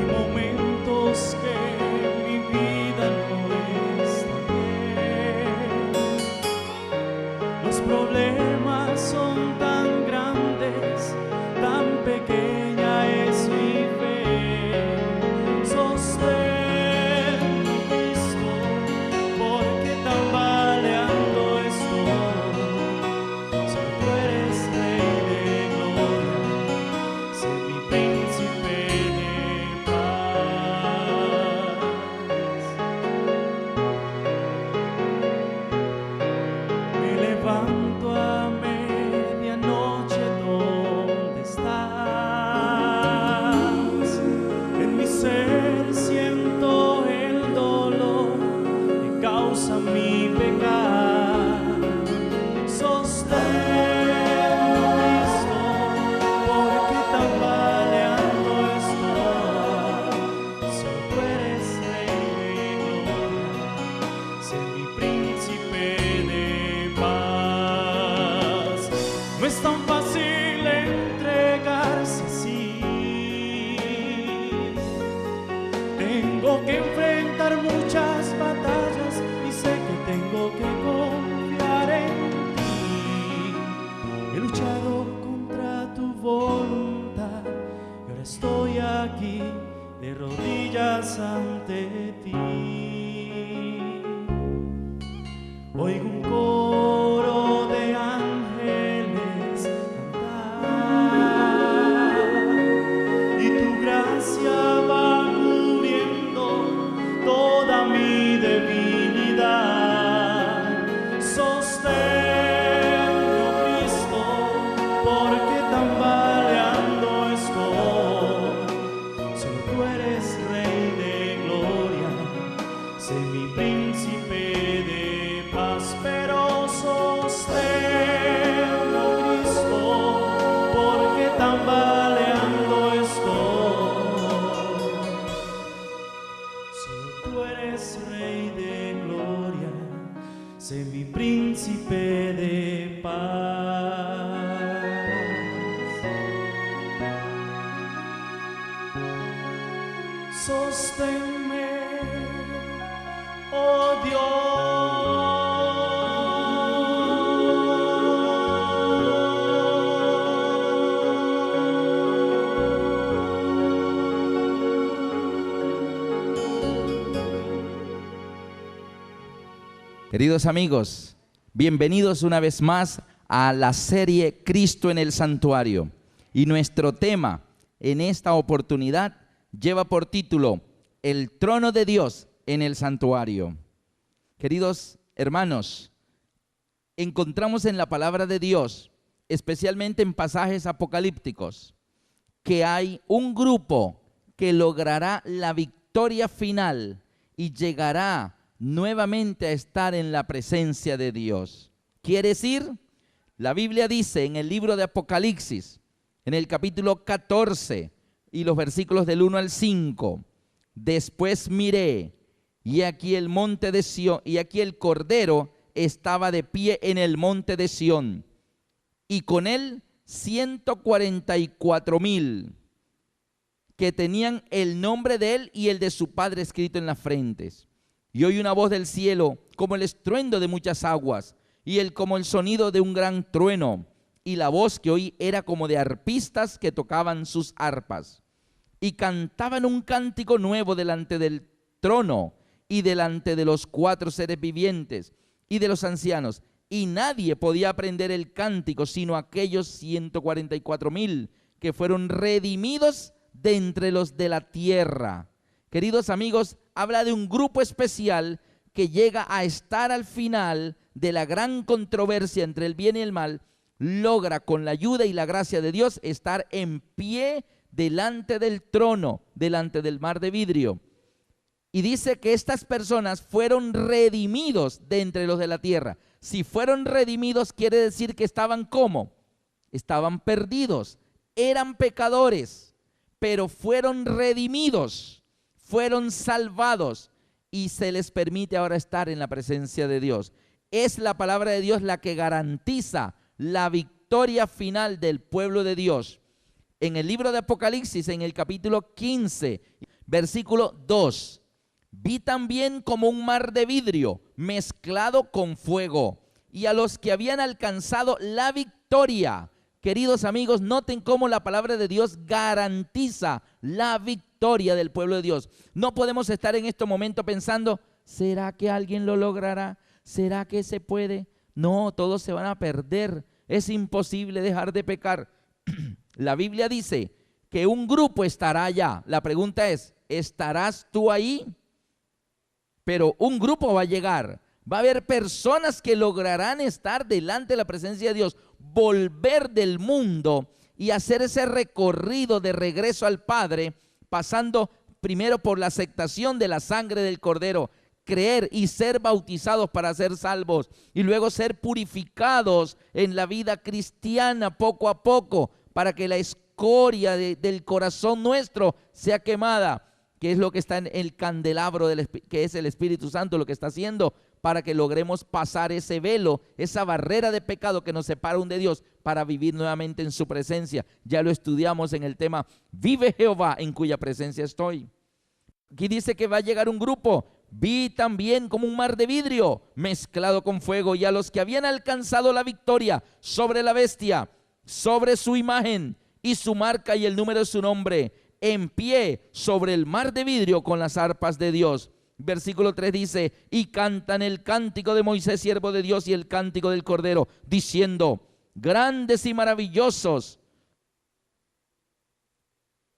momentos que mi vida no está bien. Los problemas son tan grandes, tan pequeña es mi fe. Sostén mi Cristo, porque tambaleando estoy. Si tú eres Rey de gloria, sé mi príncipe de paz. Me levanto a medianoche, ¿dónde estás? En mi ser siento el dolor que causa mi pecado. Sosténme, Cristo, porque tambaleando estoy. Si tú eres Rey de gloria, sé mi príncipe de paz. No es tan fácil entregarse así. Tengo que enfrentar muchas batallas y sé que tengo que confiar en ti. He luchado contra tu voluntad y ahora estoy aquí de rodillas ante ti. Oigo un coro de ángeles cantar y tu gracia va cubriendo toda mi debilidad. Sosténme, oh Cristo, porque tambaleando estoy. Solo tú eres Rey de gloria, sé mi príncipe de paz. Pero sosténme, oh Cristo, porque tambaleando estoy. Solo tú eres Rey de gloria, sé mi príncipe de paz. Sosténme, oh Queridos amigos, bienvenidos una vez más a la serie Cristo en el Santuario. Y nuestro tema en esta oportunidad lleva por título El trono de Dios en el santuario. Queridos hermanos, encontramos en la palabra de Dios, especialmente en pasajes apocalípticos, que hay un grupo que logrará la victoria final y llegará nuevamente a estar en la presencia de Dios. ¿Quiere decir? La Biblia dice en el libro de Apocalipsis, en el capítulo 14 y los versículos del 1 al 5, después miré y aquí el monte de Sión, y aquí el Cordero estaba de pie en el monte de Sión, y con él 144,000 que tenían el nombre de él y el de su Padre escrito en las frentes. Y oí una voz del cielo como el estruendo de muchas aguas y como el sonido de un gran trueno. Y la voz que oí era como de arpistas que tocaban sus arpas. Y cantaban un cántico nuevo delante del trono y delante de los 4 seres vivientes y de los ancianos. Y nadie podía aprender el cántico sino aquellos 144,000 que fueron redimidos de entre los de la tierra. Queridos amigos, habla de un grupo especial que llega a estar al final de la gran controversia entre el bien y el mal, logra con la ayuda y la gracia de Dios estar en pie delante del trono, delante del mar de vidrio. Y dice que estas personas fueron redimidos de entre los de la tierra. Si fueron redimidos, quiere decir que estaban ¿cómo? Estaban perdidos, eran pecadores, pero fueron redimidos, fueron salvados y se les permite ahora estar en la presencia de Dios. Es la palabra de Dios la que garantiza la victoria final del pueblo de Dios. En el libro de Apocalipsis, en el capítulo 15, Versículo 2. Vi también como un mar de vidrio mezclado con fuego, y a los que habían alcanzado la victoria. Queridos amigos, noten cómo la palabra de Dios garantiza la victoria del pueblo de Dios. No podemos estar en este momento pensando, ¿será que alguien lo logrará? ¿Será que se puede? No, todos se van a perder. Es imposible dejar de pecar. La Biblia dice que un grupo estará allá. La pregunta es, ¿estarás tú ahí? Pero un grupo va a llegar. Va a haber personas que lograrán estar delante de la presencia de Dios, volver del mundo y hacer ese recorrido de regreso al Padre, pasando primero por la aceptación de la sangre del Cordero, creer y ser bautizados para ser salvos, y luego ser purificados en la vida cristiana poco a poco, para que la escoria del corazón nuestro sea quemada, que es lo que está en el candelabro, que es el Espíritu Santo, lo que está haciendo para que logremos pasar ese velo, esa barrera de pecado que nos separa aún de Dios, para vivir nuevamente en su presencia. Ya lo estudiamos en el tema Vive Jehová, en cuya presencia estoy. Aquí dice que va a llegar un grupo. Vi también como un mar de vidrio mezclado con fuego, y a los que habían alcanzado la victoria sobre la bestia, sobre su imagen y su marca y el número de su nombre, en pie sobre el mar de vidrio con las arpas de Dios. Versículo 3 dice, y cantan el cántico de Moisés, siervo de Dios, y el cántico del Cordero, diciendo, grandes y maravillosos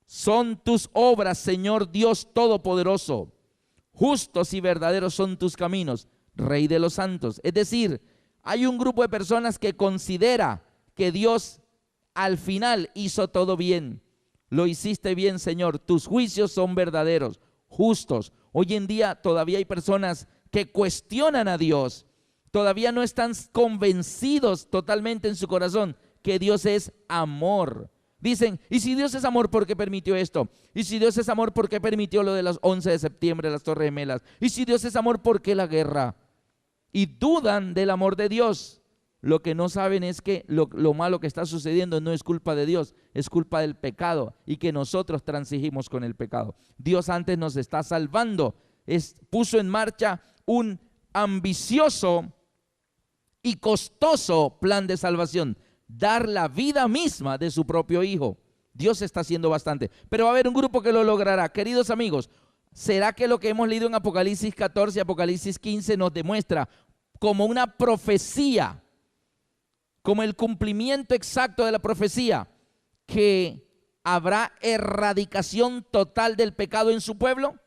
son tus obras, Señor Dios Todopoderoso. Justos y verdaderos son tus caminos, Rey de los santos. Es decir, hay un grupo de personas que considera que Dios al final hizo todo bien. Lo hiciste bien, Señor. Tus juicios son verdaderos, justos. Hoy en día todavía hay personas que cuestionan a Dios. Todavía no están convencidos totalmente en su corazón que Dios es amor. Dicen, ¿y si Dios es amor, por qué permitió esto? ¿Y si Dios es amor, por qué permitió lo de los 11 de septiembre, las Torres Gemelas? ¿Y si Dios es amor, por qué la guerra? Y dudan del amor de Dios. Lo que no saben es que lo malo que está sucediendo no es culpa de Dios, es culpa del pecado, y que nosotros transigimos con el pecado. Dios antes nos está salvando, puso en marcha un ambicioso y costoso plan de salvación, dar la vida misma de su propio Hijo. Dios está haciendo bastante, pero va a haber un grupo que lo logrará. Queridos amigos, ¿será que lo que hemos leído en Apocalipsis 14, Apocalipsis 15 nos demuestra como una profecía, como el cumplimiento exacto de la profecía, que habrá erradicación total del pecado en su pueblo?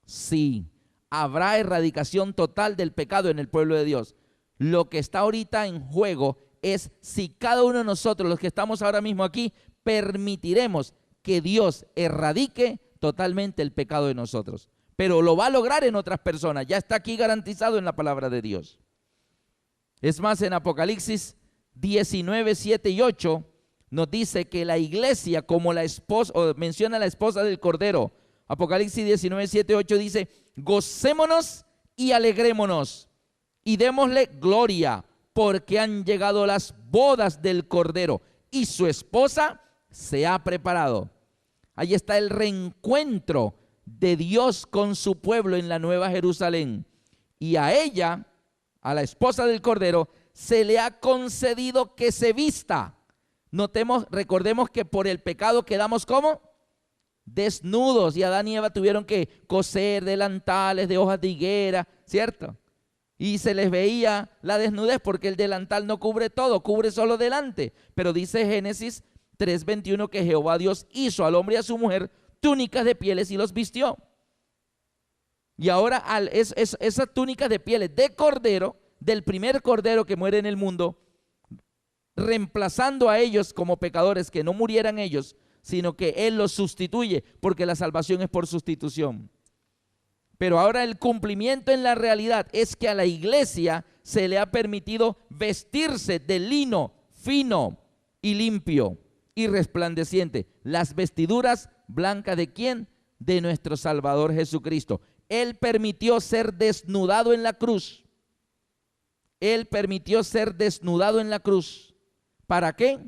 Sí, habrá erradicación total del pecado en el pueblo de Dios. Lo que está ahorita en juego es si cada uno de nosotros, los que estamos ahora mismo aquí, permitiremos que Dios erradique totalmente el pecado de nosotros. Pero lo va a lograr en otras personas, ya está aquí garantizado en la palabra de Dios. Es más, en Apocalipsis 19, 7 y 8 nos dice que la iglesia, como la esposa, o menciona a la esposa del Cordero, Apocalipsis 19, 7 y 8 dice, gocémonos y alegrémonos y démosle gloria, porque han llegado las bodas del Cordero y su esposa se ha preparado. Ahí está el reencuentro de Dios con su pueblo en la Nueva Jerusalén. Y a ella, a la esposa del Cordero, se le ha concedido que se vista. Recordemos que por el pecado quedamos como desnudos, y Adán y Eva tuvieron que coser delantales de hojas de higuera, ¿cierto? Y se les veía la desnudez porque el delantal no cubre todo, cubre solo delante. Pero dice Génesis 3:21 que Jehová Dios hizo al hombre y a su mujer túnicas de pieles y los vistió. Y ahora esas túnicas de pieles de cordero, del primer cordero que muere en el mundo, reemplazando a ellos como pecadores, que no murieran ellos, sino que Él los sustituye, porque la salvación es por sustitución. Pero ahora el cumplimiento en la realidad es que a la iglesia se le ha permitido vestirse de lino fino y limpio y resplandeciente. Las vestiduras blancas, ¿de quién? De nuestro Salvador Jesucristo. Él permitió ser desnudado en la cruz. Él permitió ser desnudado en la cruz. ¿Para qué?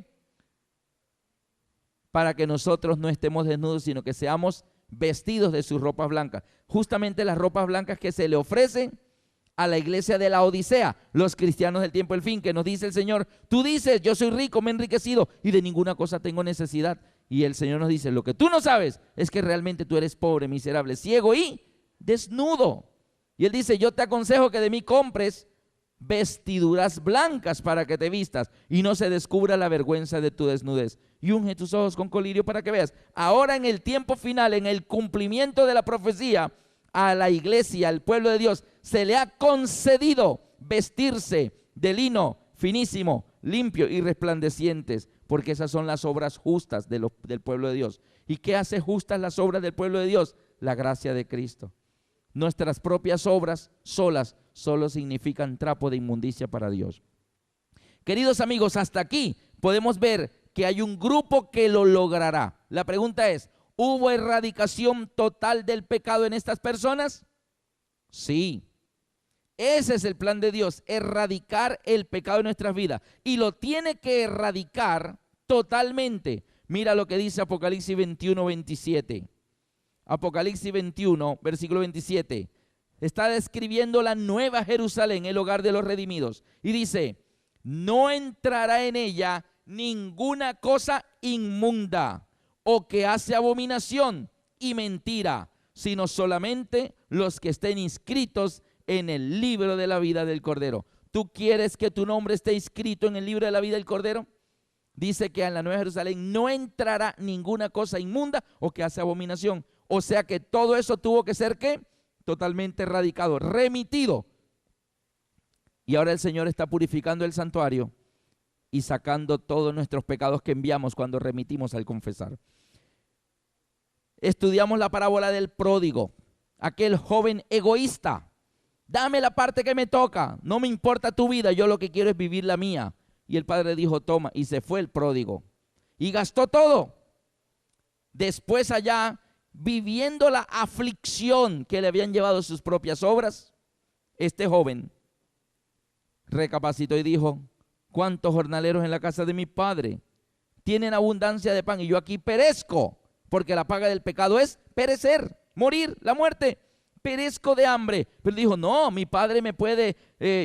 Para que nosotros no estemos desnudos, sino que seamos vestidos de sus ropas blancas. Justamente las ropas blancas que se le ofrecen a la iglesia de la Odisea, los cristianos del tiempo del fin, que nos dice el Señor, tú dices, yo soy rico, me he enriquecido y de ninguna cosa tengo necesidad. Y el Señor nos dice, lo que tú no sabes es que realmente tú eres pobre, miserable, ciego y desnudo. Y Él dice, yo te aconsejo que de mí compres vestiduras blancas para que te vistas y no se descubra la vergüenza de tu desnudez. Y unge tus ojos con colirio para que veas. Ahora en el tiempo final, en el cumplimiento de la profecía, a la iglesia, al pueblo de Dios, se le ha concedido vestirse de lino finísimo, limpio y resplandecientes, porque esas son las obras justas del pueblo de Dios. ¿Y qué hace justas las obras del pueblo de Dios? La gracia de Cristo. Nuestras propias obras solas solo significan trapo de inmundicia para Dios. Queridos amigos, hasta aquí podemos ver que hay un grupo que lo logrará. La pregunta es, ¿hubo erradicación total del pecado en estas personas? Sí. Ese es el plan de Dios, erradicar el pecado en nuestras vidas. Y lo tiene que erradicar totalmente. Mira lo que dice Apocalipsis 21, 27. Apocalipsis 21, versículo 27. Está describiendo la nueva Jerusalén, el hogar de los redimidos. Y dice, no entrará en ella ninguna cosa inmunda o que hace abominación y mentira, sino solamente los que estén inscritos en el libro de la vida del Cordero. ¿Tú quieres que tu nombre esté inscrito en el libro de la vida del Cordero? Dice que en la Nueva Jerusalén no entrará ninguna cosa inmunda o que hace abominación. O sea que todo eso tuvo que ser, ¿qué? Totalmente erradicado, remitido. Y ahora el Señor está purificando el santuario y sacando todos nuestros pecados que enviamos cuando remitimos al confesar. Estudiamos la parábola del pródigo, aquel joven egoísta. Dame la parte que me toca, no me importa tu vida, yo lo que quiero es vivir la mía. Y el padre dijo, toma, y se fue el pródigo. Y gastó todo. Después allá, viviendo la aflicción que le habían llevado sus propias obras, este joven recapacitó y dijo, ¿cuántos jornaleros en la casa de mi padre tienen abundancia de pan y yo aquí perezco? Porque la paga del pecado es perecer, morir, la muerte. Perezco de hambre. Pero dijo, no, mi padre me puede,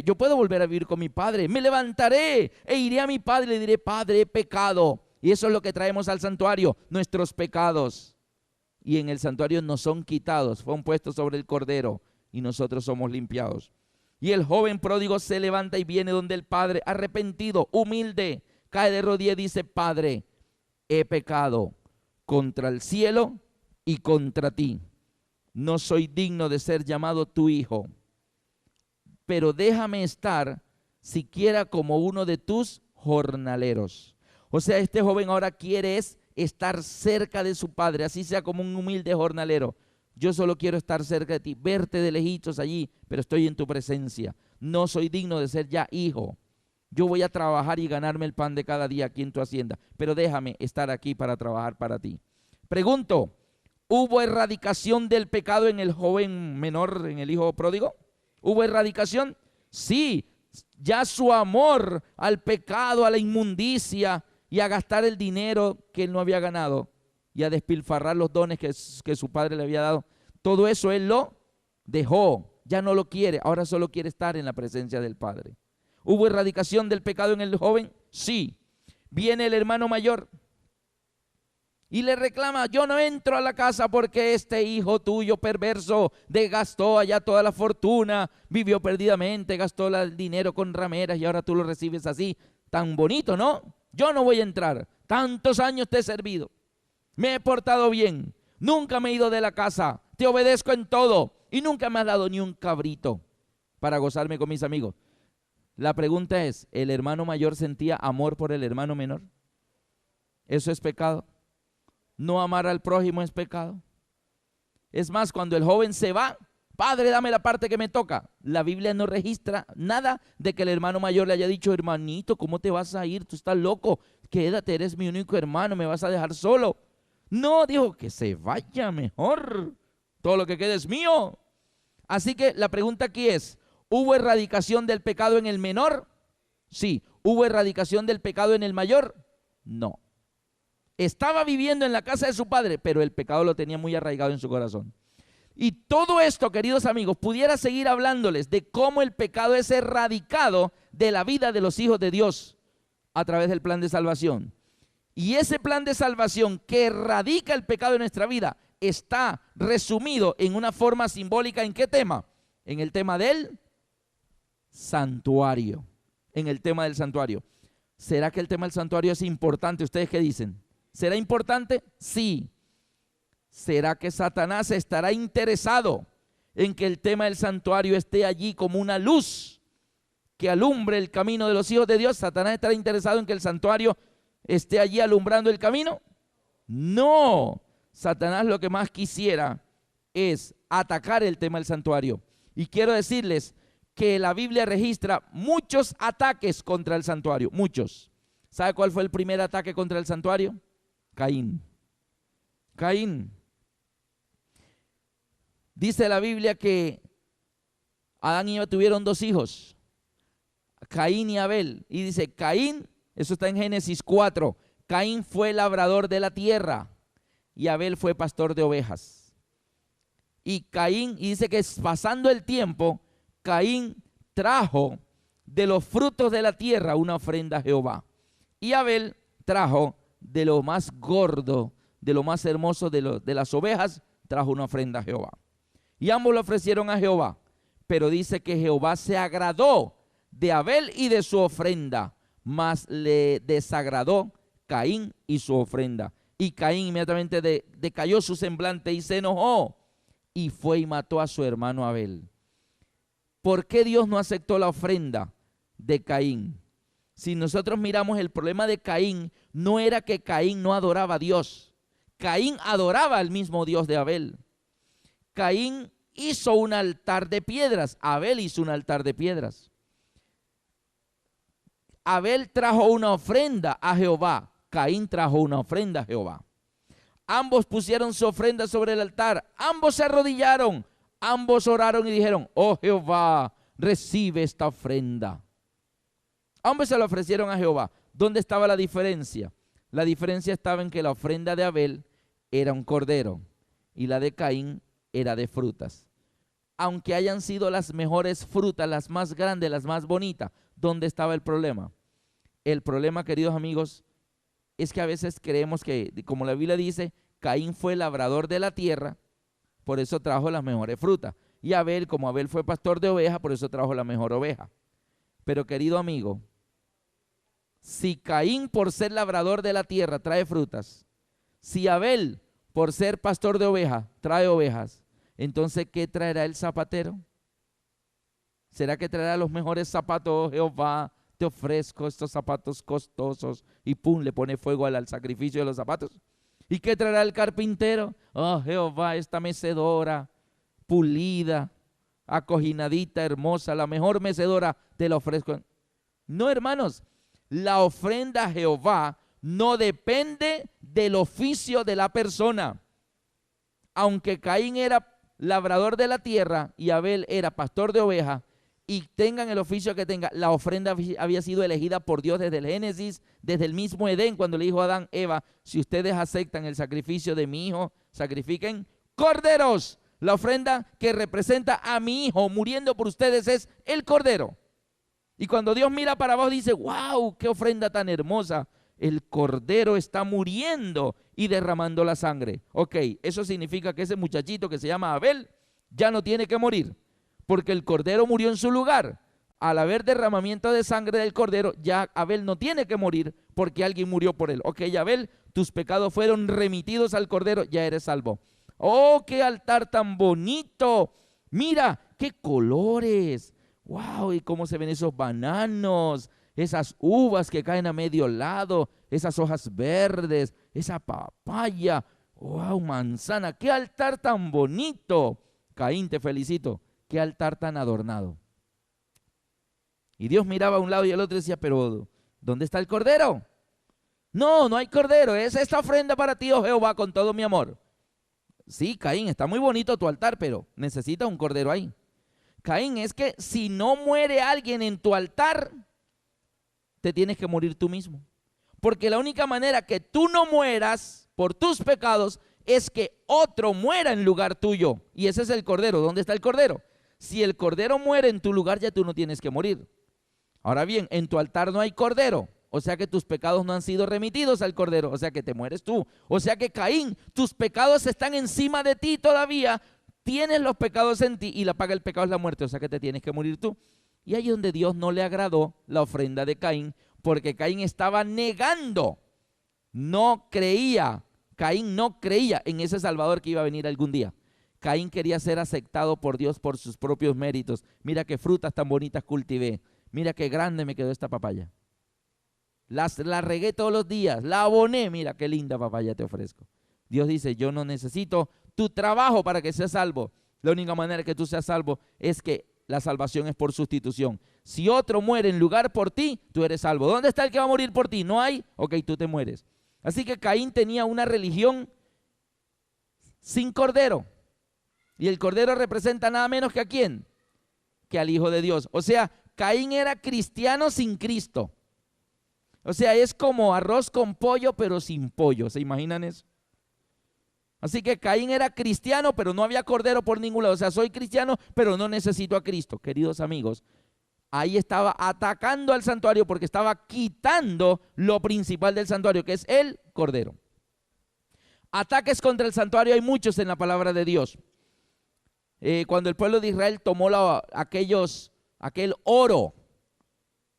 yo puedo volver a vivir con mi padre. Me levantaré e iré a mi padre y le diré, Padre, he pecado. Y eso es lo que traemos al santuario, nuestros pecados. Y en el santuario nos son quitados, fueron puestos sobre el cordero y nosotros somos limpiados. Y el joven pródigo se levanta y viene donde el padre, arrepentido, humilde, cae de rodillas y dice, Padre, he pecado contra el cielo y contra ti. No soy digno de ser llamado tu hijo, pero déjame estar siquiera como uno de tus jornaleros. O sea, este joven ahora quiere estar cerca de su padre, así sea como un humilde jornalero. Yo solo quiero estar cerca de ti, verte de lejitos allí, pero estoy en tu presencia. No soy digno de ser ya hijo. Yo voy a trabajar y ganarme el pan de cada día aquí en tu hacienda, pero déjame estar aquí para trabajar para ti. Pregunto, ¿hubo erradicación del pecado en el joven menor, en el hijo pródigo? ¿Hubo erradicación? Sí, ya su amor al pecado, a la inmundicia y a gastar el dinero que él no había ganado y a despilfarrar los dones que su padre le había dado, todo eso él lo dejó, ya no lo quiere, ahora solo quiere estar en la presencia del Padre. ¿Hubo erradicación del pecado en el joven? Sí. Viene el hermano mayor y le reclama, yo no entro a la casa porque este hijo tuyo perverso desgastó allá toda la fortuna, vivió perdidamente, gastó el dinero con rameras y ahora tú lo recibes así, tan bonito, ¿no? Yo no voy a entrar, tantos años te he servido, me he portado bien, nunca me he ido de la casa, te obedezco en todo y nunca me has dado ni un cabrito para gozarme con mis amigos. La pregunta es, ¿el hermano mayor sentía amor por el hermano menor? ¿Eso es pecado? ¿No amar al prójimo es pecado? Es más, cuando el joven se va, Padre, dame la parte que me toca. La Biblia no registra nada de que el hermano mayor le haya dicho, hermanito, ¿cómo te vas a ir? Tú estás loco, quédate, eres mi único hermano, me vas a dejar solo. No, dijo, que se vaya mejor, todo lo que quede es mío. Así que la pregunta aquí es, ¿hubo erradicación del pecado en el menor? Sí. ¿Hubo erradicación del pecado en el mayor? No. Estaba viviendo en la casa de su padre, pero el pecado lo tenía muy arraigado en su corazón. Y todo esto, queridos amigos, pudiera seguir hablándoles de cómo el pecado es erradicado de la vida de los hijos de Dios a través del plan de salvación. Y ese plan de salvación que erradica el pecado en nuestra vida está resumido en una forma simbólica. ¿En qué tema? En el tema del santuario. En el tema del santuario. ¿Será que el tema del santuario es importante? ¿Ustedes qué dicen? ¿Será importante? Sí. ¿Será que Satanás estará interesado en que el tema del santuario esté allí como una luz que alumbre el camino de los hijos de Dios? ¿Satanás estará interesado en que el santuario esté allí alumbrando el camino? No. Satanás lo que más quisiera es atacar el tema del santuario. Y quiero decirles que la Biblia registra muchos ataques contra el santuario, muchos. ¿Sabe cuál fue el primer ataque contra el santuario? Caín. Caín. Dice la Biblia que Adán y Eva tuvieron 2 hijos, Caín y Abel. Y dice, Caín, eso está en Génesis 4, Caín fue labrador de la tierra y Abel fue pastor de ovejas. Y Caín, y dice que pasando el tiempo, Caín trajo de los frutos de la tierra una ofrenda a Jehová. Y Abel trajo de lo más gordo, de lo más hermoso de las ovejas, trajo una ofrenda a Jehová. Y ambos lo ofrecieron a Jehová. Pero dice que Jehová se agradó de Abel y de su ofrenda, mas le desagradó Caín y su ofrenda. Y Caín inmediatamente decayó su semblante y se enojó y fue y mató a su hermano Abel. ¿Por qué Dios no aceptó la ofrenda de Caín? Si nosotros miramos, el problema de Caín no era que Caín no adoraba a Dios. Caín adoraba al mismo Dios de Abel. Caín hizo un altar de piedras, Abel hizo un altar de piedras. Abel trajo una ofrenda a Jehová, Caín trajo una ofrenda a Jehová. Ambos pusieron su ofrenda sobre el altar, ambos se arrodillaron, ambos oraron y dijeron, oh Jehová, recibe esta ofrenda. Ambos se la ofrecieron a Jehová. ¿Dónde estaba la diferencia? La diferencia estaba en que la ofrenda de Abel era un cordero y la de Caín era de frutas. Aunque hayan sido las mejores frutas, las más grandes, las más bonitas, ¿dónde estaba el problema? El problema, queridos amigos, es que a veces creemos que, como la Biblia dice, Caín fue labrador de la tierra, por eso trajo las mejores frutas. Y Abel, como Abel fue pastor de ovejas, por eso trajo la mejor oveja. Pero, querido amigo, si Caín por ser labrador de la tierra trae frutas, si Abel por ser pastor de ovejas trae ovejas, entonces ¿qué traerá el zapatero? ¿Será que traerá los mejores zapatos? Jehová, te ofrezco estos zapatos costosos, y pum, le pone fuego al sacrificio de los zapatos. ¿Y qué traerá el carpintero? Oh Jehová, esta mecedora pulida, acojinadita, hermosa, la mejor mecedora te la ofrezco. No, hermanos, la ofrenda a Jehová no depende del oficio de la persona. Aunque Caín era labrador de la tierra y Abel era pastor de ovejas, y tengan el oficio que tenga, la ofrenda había sido elegida por Dios desde el Génesis, desde el mismo Edén, cuando le dijo a Adán, Eva, si ustedes aceptan el sacrificio de mi hijo, sacrifiquen corderos. La ofrenda que representa a mi hijo muriendo por ustedes es el cordero. Y cuando Dios mira para abajo dice, wow, qué ofrenda tan hermosa. El cordero está muriendo y derramando la sangre. Ok, eso significa que ese muchachito que se llama Abel ya no tiene que morir, porque el cordero murió en su lugar. Al haber derramamiento de sangre del cordero, ya Abel no tiene que morir porque alguien murió por él. Ok, Abel, tus pecados fueron remitidos al cordero, ya eres salvo. Oh, qué altar tan bonito. Mira, qué colores. Wow, y cómo se ven esos bananos, esas uvas que caen a medio lado, esas hojas verdes, esa papaya. Wow, manzana, qué altar tan bonito. Caín, te felicito. Qué altar tan adornado. Y Dios miraba a un lado y al otro y decía, pero ¿dónde está el cordero? No, no hay cordero, es esta ofrenda para ti, oh Jehová, con todo mi amor. Sí, Caín, está muy bonito tu altar, pero necesita un cordero ahí. Caín, es que si no muere alguien en tu altar, te tienes que morir tú mismo. Porque la única manera que tú no mueras por tus pecados es que otro muera en lugar tuyo. Y ese es el Cordero. ¿Dónde está el Cordero? Si el Cordero muere en tu lugar, ya tú no tienes que morir. Ahora bien, en tu altar no hay Cordero. O sea que tus pecados no han sido remitidos al Cordero. O sea que te mueres tú. O sea que Caín, tus pecados están encima de ti todavía. Tienes los pecados en ti y la paga del pecado es la muerte. O sea que te tienes que morir tú. Y ahí es donde Dios no le agradó la ofrenda de Caín, porque Caín estaba negando. No creía. Caín no creía en ese Salvador que iba a venir algún día. Caín quería ser aceptado por Dios por sus propios méritos. Mira qué frutas tan bonitas cultivé. Mira qué grande me quedó esta papaya. La regué todos los días, la aboné. Mira qué linda papaya te ofrezco. Dios dice, yo no necesito tu trabajo para que seas salvo. La única manera que tú seas salvo es que la salvación es por sustitución. Si otro muere en lugar por ti, tú eres salvo. ¿Dónde está el que va a morir por ti? No hay. Ok, tú te mueres. Así que Caín tenía una religión sin Cordero. Y el Cordero representa nada menos que ¿a quién? Que al Hijo de Dios. O sea, Caín era cristiano sin Cristo. O sea, es como arroz con pollo, pero sin pollo. ¿Se imaginan eso? Así que Caín era cristiano, pero no había Cordero por ningún lado. O sea, soy cristiano, pero no necesito a Cristo. Queridos amigos, ahí estaba atacando al santuario porque estaba quitando lo principal del santuario, que es el Cordero. Ataques contra el santuario hay muchos en la palabra de Dios. Cuando el pueblo de Israel tomó aquel oro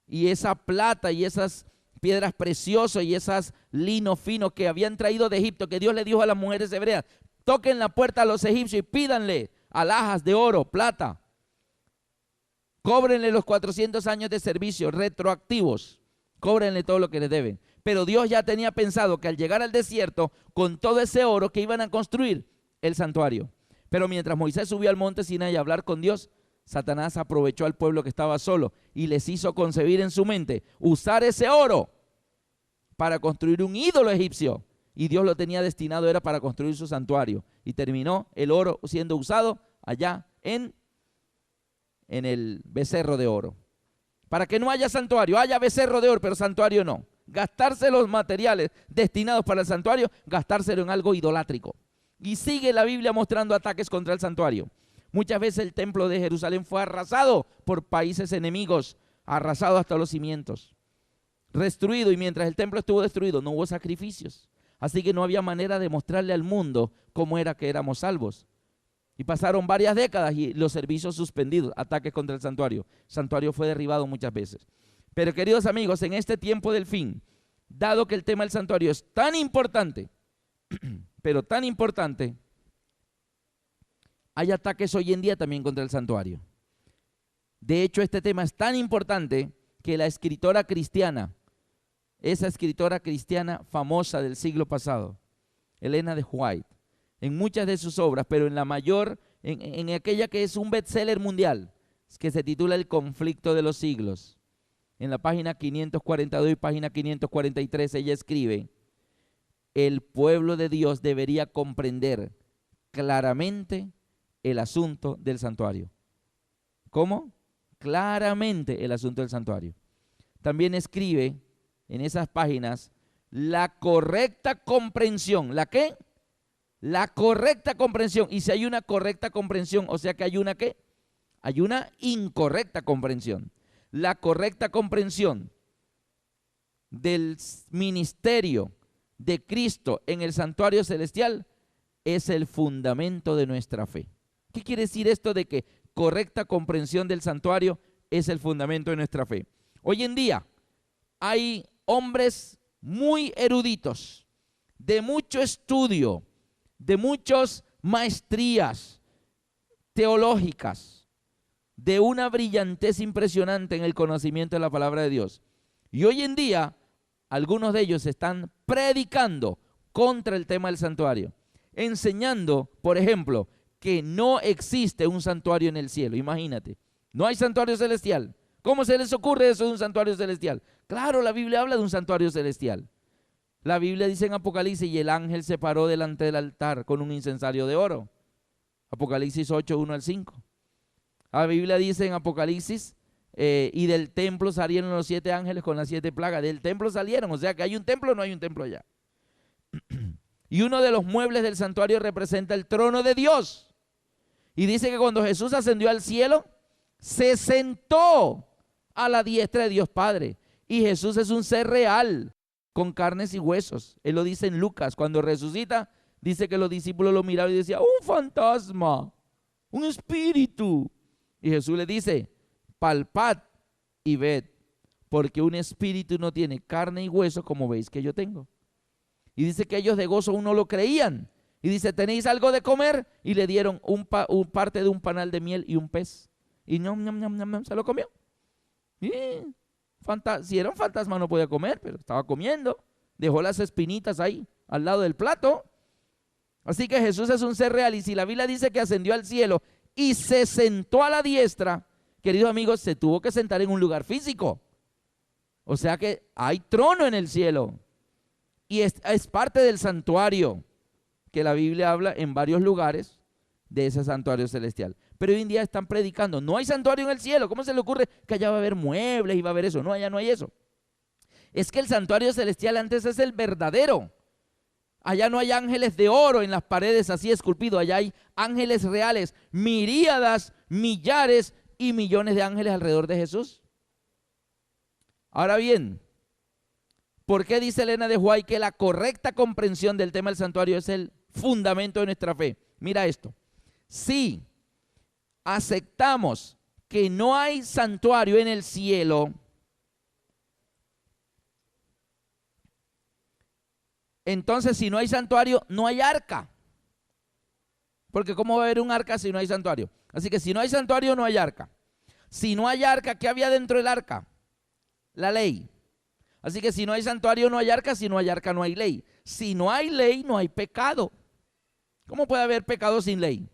y esa plata y esas piedras preciosas y esas linos finos que habían traído de Egipto, que Dios le dijo a las mujeres hebreas, toquen la puerta a los egipcios y pídanle alhajas de oro, plata, cóbrenle los 400 años de servicio retroactivos, cóbrenle todo lo que les deben. Pero Dios ya tenía pensado que al llegar al desierto, con todo ese oro, que iban a construir el santuario. Pero mientras Moisés subió al monte Sinaí a hablar con Dios, Satanás aprovechó al pueblo que estaba solo y les hizo concebir en su mente usar ese oro para construir un ídolo egipcio. Y Dios lo tenía destinado, era para construir su santuario. Y terminó el oro siendo usado allá en el becerro de oro. Para que no haya santuario, haya becerro de oro, pero santuario no. Gastarse los materiales destinados para el santuario, gastárselo en algo idolátrico. Y sigue la Biblia mostrando ataques contra el santuario. Muchas veces el templo de Jerusalén fue arrasado por países enemigos, arrasado hasta los cimientos, destruido, y mientras el templo estuvo destruido no hubo sacrificios. Así que no había manera de mostrarle al mundo cómo era que éramos salvos. Y pasaron varias décadas y los servicios suspendidos, ataques contra el santuario. El santuario fue derribado muchas veces. Pero queridos amigos, en este tiempo del fin, dado que el tema del santuario es tan importante, pero tan importante, hay ataques hoy en día también contra el santuario. De hecho, este tema es tan importante que la escritora cristiana, esa escritora cristiana famosa del siglo pasado, Elena de White, en muchas de sus obras, pero en la mayor, en aquella que es un bestseller mundial, que se titula El conflicto de los siglos, en la página 542 y página 543, ella escribe: el pueblo de Dios debería comprender claramente el asunto del santuario. ¿Cómo? Claramente el asunto del santuario. También escribe en esas páginas la correcta comprensión. ¿La qué? La correcta comprensión. Y si hay una correcta comprensión, o sea que hay una ¿qué? Hay una incorrecta comprensión. La correcta comprensión del ministerio de Cristo en el santuario celestial es el fundamento de nuestra fe. ¿Qué quiere decir esto de que correcta comprensión del santuario es el fundamento de nuestra fe? Hoy en día hay hombres muy eruditos, de mucho estudio, de muchas maestrías teológicas, de una brillantez impresionante en el conocimiento de la palabra de Dios. Y hoy en día algunos de ellos están predicando contra el tema del santuario, enseñando, por ejemplo, que no existe un santuario en el cielo. Imagínate, no hay santuario celestial. ¿Cómo se les ocurre eso de un santuario celestial? Claro, la Biblia habla de un santuario celestial. La Biblia dice en Apocalipsis: y el ángel se paró delante del altar con un incensario de oro. Apocalipsis 8, 1 al 5. La Biblia dice en Apocalipsis y del templo salieron los 7 ángeles con las 7 plagas. Del templo salieron, o sea que hay un templo o no hay un templo allá. Y uno de los muebles del santuario representa el trono de Dios. Y dice que cuando Jesús ascendió al cielo, se sentó a la diestra de Dios Padre. Y Jesús es un ser real, con carnes y huesos. Él lo dice en Lucas. Cuando resucita, dice que los discípulos lo miraron y decían, un fantasma, un espíritu. Y Jesús le dice, palpad y ved, porque un espíritu no tiene carne y hueso como veis que yo tengo. Y dice que ellos de gozo aún no lo creían. Y dice, ¿tenéis algo de comer? Y le dieron parte de un panal de miel y un pez. Y se lo comió. Y si era un fantasma no podía comer, pero estaba comiendo. Dejó las espinitas ahí, al lado del plato. Así que Jesús es un ser real. Y si la Biblia dice que ascendió al cielo y se sentó a la diestra, queridos amigos, se tuvo que sentar en un lugar físico. O sea que hay trono en el cielo. Y es parte del santuario, que la Biblia habla en varios lugares de ese santuario celestial. Pero hoy en día están predicando, no hay santuario en el cielo. ¿Cómo se le ocurre que allá va a haber muebles y va a haber eso? No, allá no hay eso. Es que el santuario celestial antes es el verdadero. Allá no hay ángeles de oro en las paredes así esculpidos. Allá hay ángeles reales, miríadas, millares y millones de ángeles alrededor de Jesús. Ahora bien, ¿por qué dice Elena de White que la correcta comprensión del tema del santuario es el fundamento de nuestra fe? Mira esto. Si aceptamos que no hay santuario en el cielo, entonces si no hay santuario, no hay arca. Porque ¿cómo va a haber un arca si no hay santuario? Así que si no hay santuario, no hay arca. Si no hay arca, ¿qué había dentro del arca? La ley. Así que si no hay santuario, no hay arca. Si no hay arca, no hay ley. Si no hay ley, no hay pecado. ¿Cómo puede haber pecado sin ley?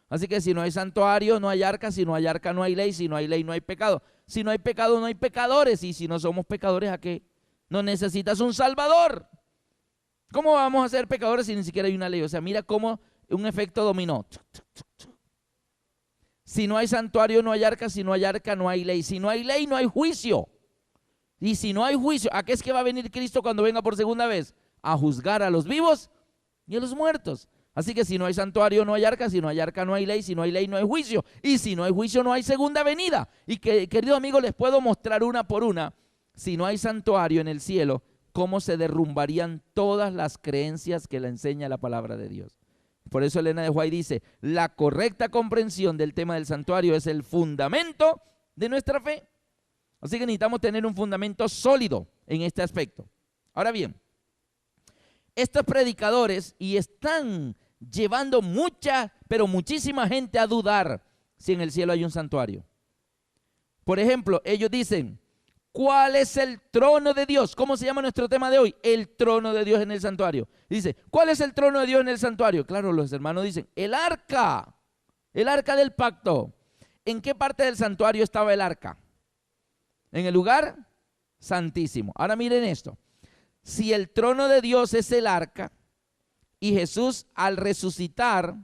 Así que si no hay santuario, no hay arca. Si no hay arca, no hay ley. Si no hay ley, no hay pecado. Si no hay pecado, no hay pecadores. Y si no somos pecadores, ¿a qué? No necesitas un salvador. ¿Cómo vamos a ser pecadores si ni siquiera hay una ley? O sea, mira cómo un efecto dominó. Si no hay santuario, no hay arca. Si no hay arca, no hay ley. Si no hay ley, no hay juicio. Y si no hay juicio, ¿a qué es que va a venir Cristo cuando venga por segunda vez? A juzgar a los vivos y a los muertos. Así que si no hay santuario, no hay arca. Si no hay arca, no hay ley. Si no hay ley, no hay juicio. Y si no hay juicio, no hay segunda venida. Y querido amigo, les puedo mostrar una por una. Si no hay santuario en el cielo, cómo se derrumbarían todas las creencias que le enseña la palabra de Dios. Por eso Elena de White dice, la correcta comprensión del tema del santuario es el fundamento de nuestra fe. Así que necesitamos tener un fundamento sólido en este aspecto. Ahora bien, estos predicadores y están llevando pero muchísima gente a dudar si en el cielo hay un santuario. Por ejemplo, ellos dicen, ¿cuál es el trono de Dios? ¿Cómo se llama nuestro tema de hoy? El trono de Dios en el santuario. Dice, ¿cuál es el trono de Dios en el santuario? Claro, los hermanos dicen, el arca del pacto. ¿En qué parte del santuario estaba el arca? En el lugar santísimo. Ahora miren esto. Si el trono de Dios es el arca y Jesús al resucitar,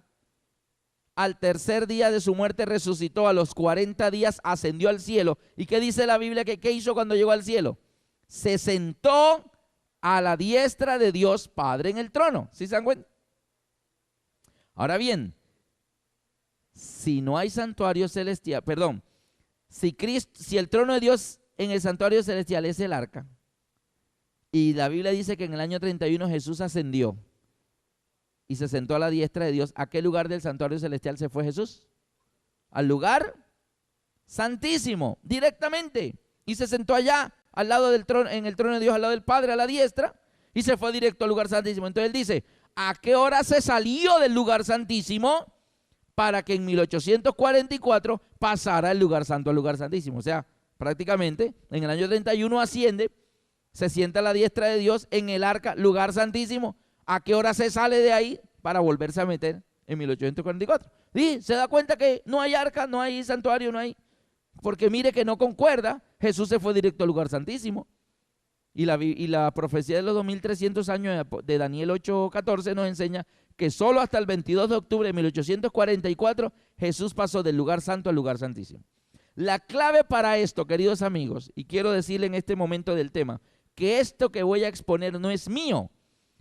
al tercer día de su muerte resucitó, a los 40 días ascendió al cielo. ¿Y qué dice la Biblia? ¿Qué hizo cuando llegó al cielo? Se sentó a la diestra de Dios Padre en el trono. ¿Sí se dan cuenta? Ahora bien, si no hay santuario celestial, si el trono de Dios en el santuario celestial es el arca, y la Biblia dice que en el año 31 Jesús ascendió y se sentó a la diestra de Dios, ¿a qué lugar del santuario celestial se fue Jesús? Al lugar santísimo, directamente, y se sentó allá, al lado del trono, en el trono de Dios, al lado del Padre, a la diestra, y se fue directo al lugar santísimo. Entonces él dice, ¿a qué hora se salió del lugar santísimo? Para que en 1844 pasara el lugar santo al lugar santísimo. O sea, prácticamente en el año 31 asciende, se sienta a la diestra de Dios en el arca, lugar santísimo. ¿A qué hora se sale de ahí para volverse a meter en 1844? Y se da cuenta que no hay arca, no hay santuario, no hay. Porque mire que no concuerda, Jesús se fue directo al lugar santísimo. Y la profecía de los 2300 años de Daniel 8:14 nos enseña que solo hasta el 22 de octubre de 1844 Jesús pasó del lugar santo al lugar santísimo. La clave para esto, queridos amigos, y quiero decirle en este momento del tema, que esto que voy a exponer no es mío.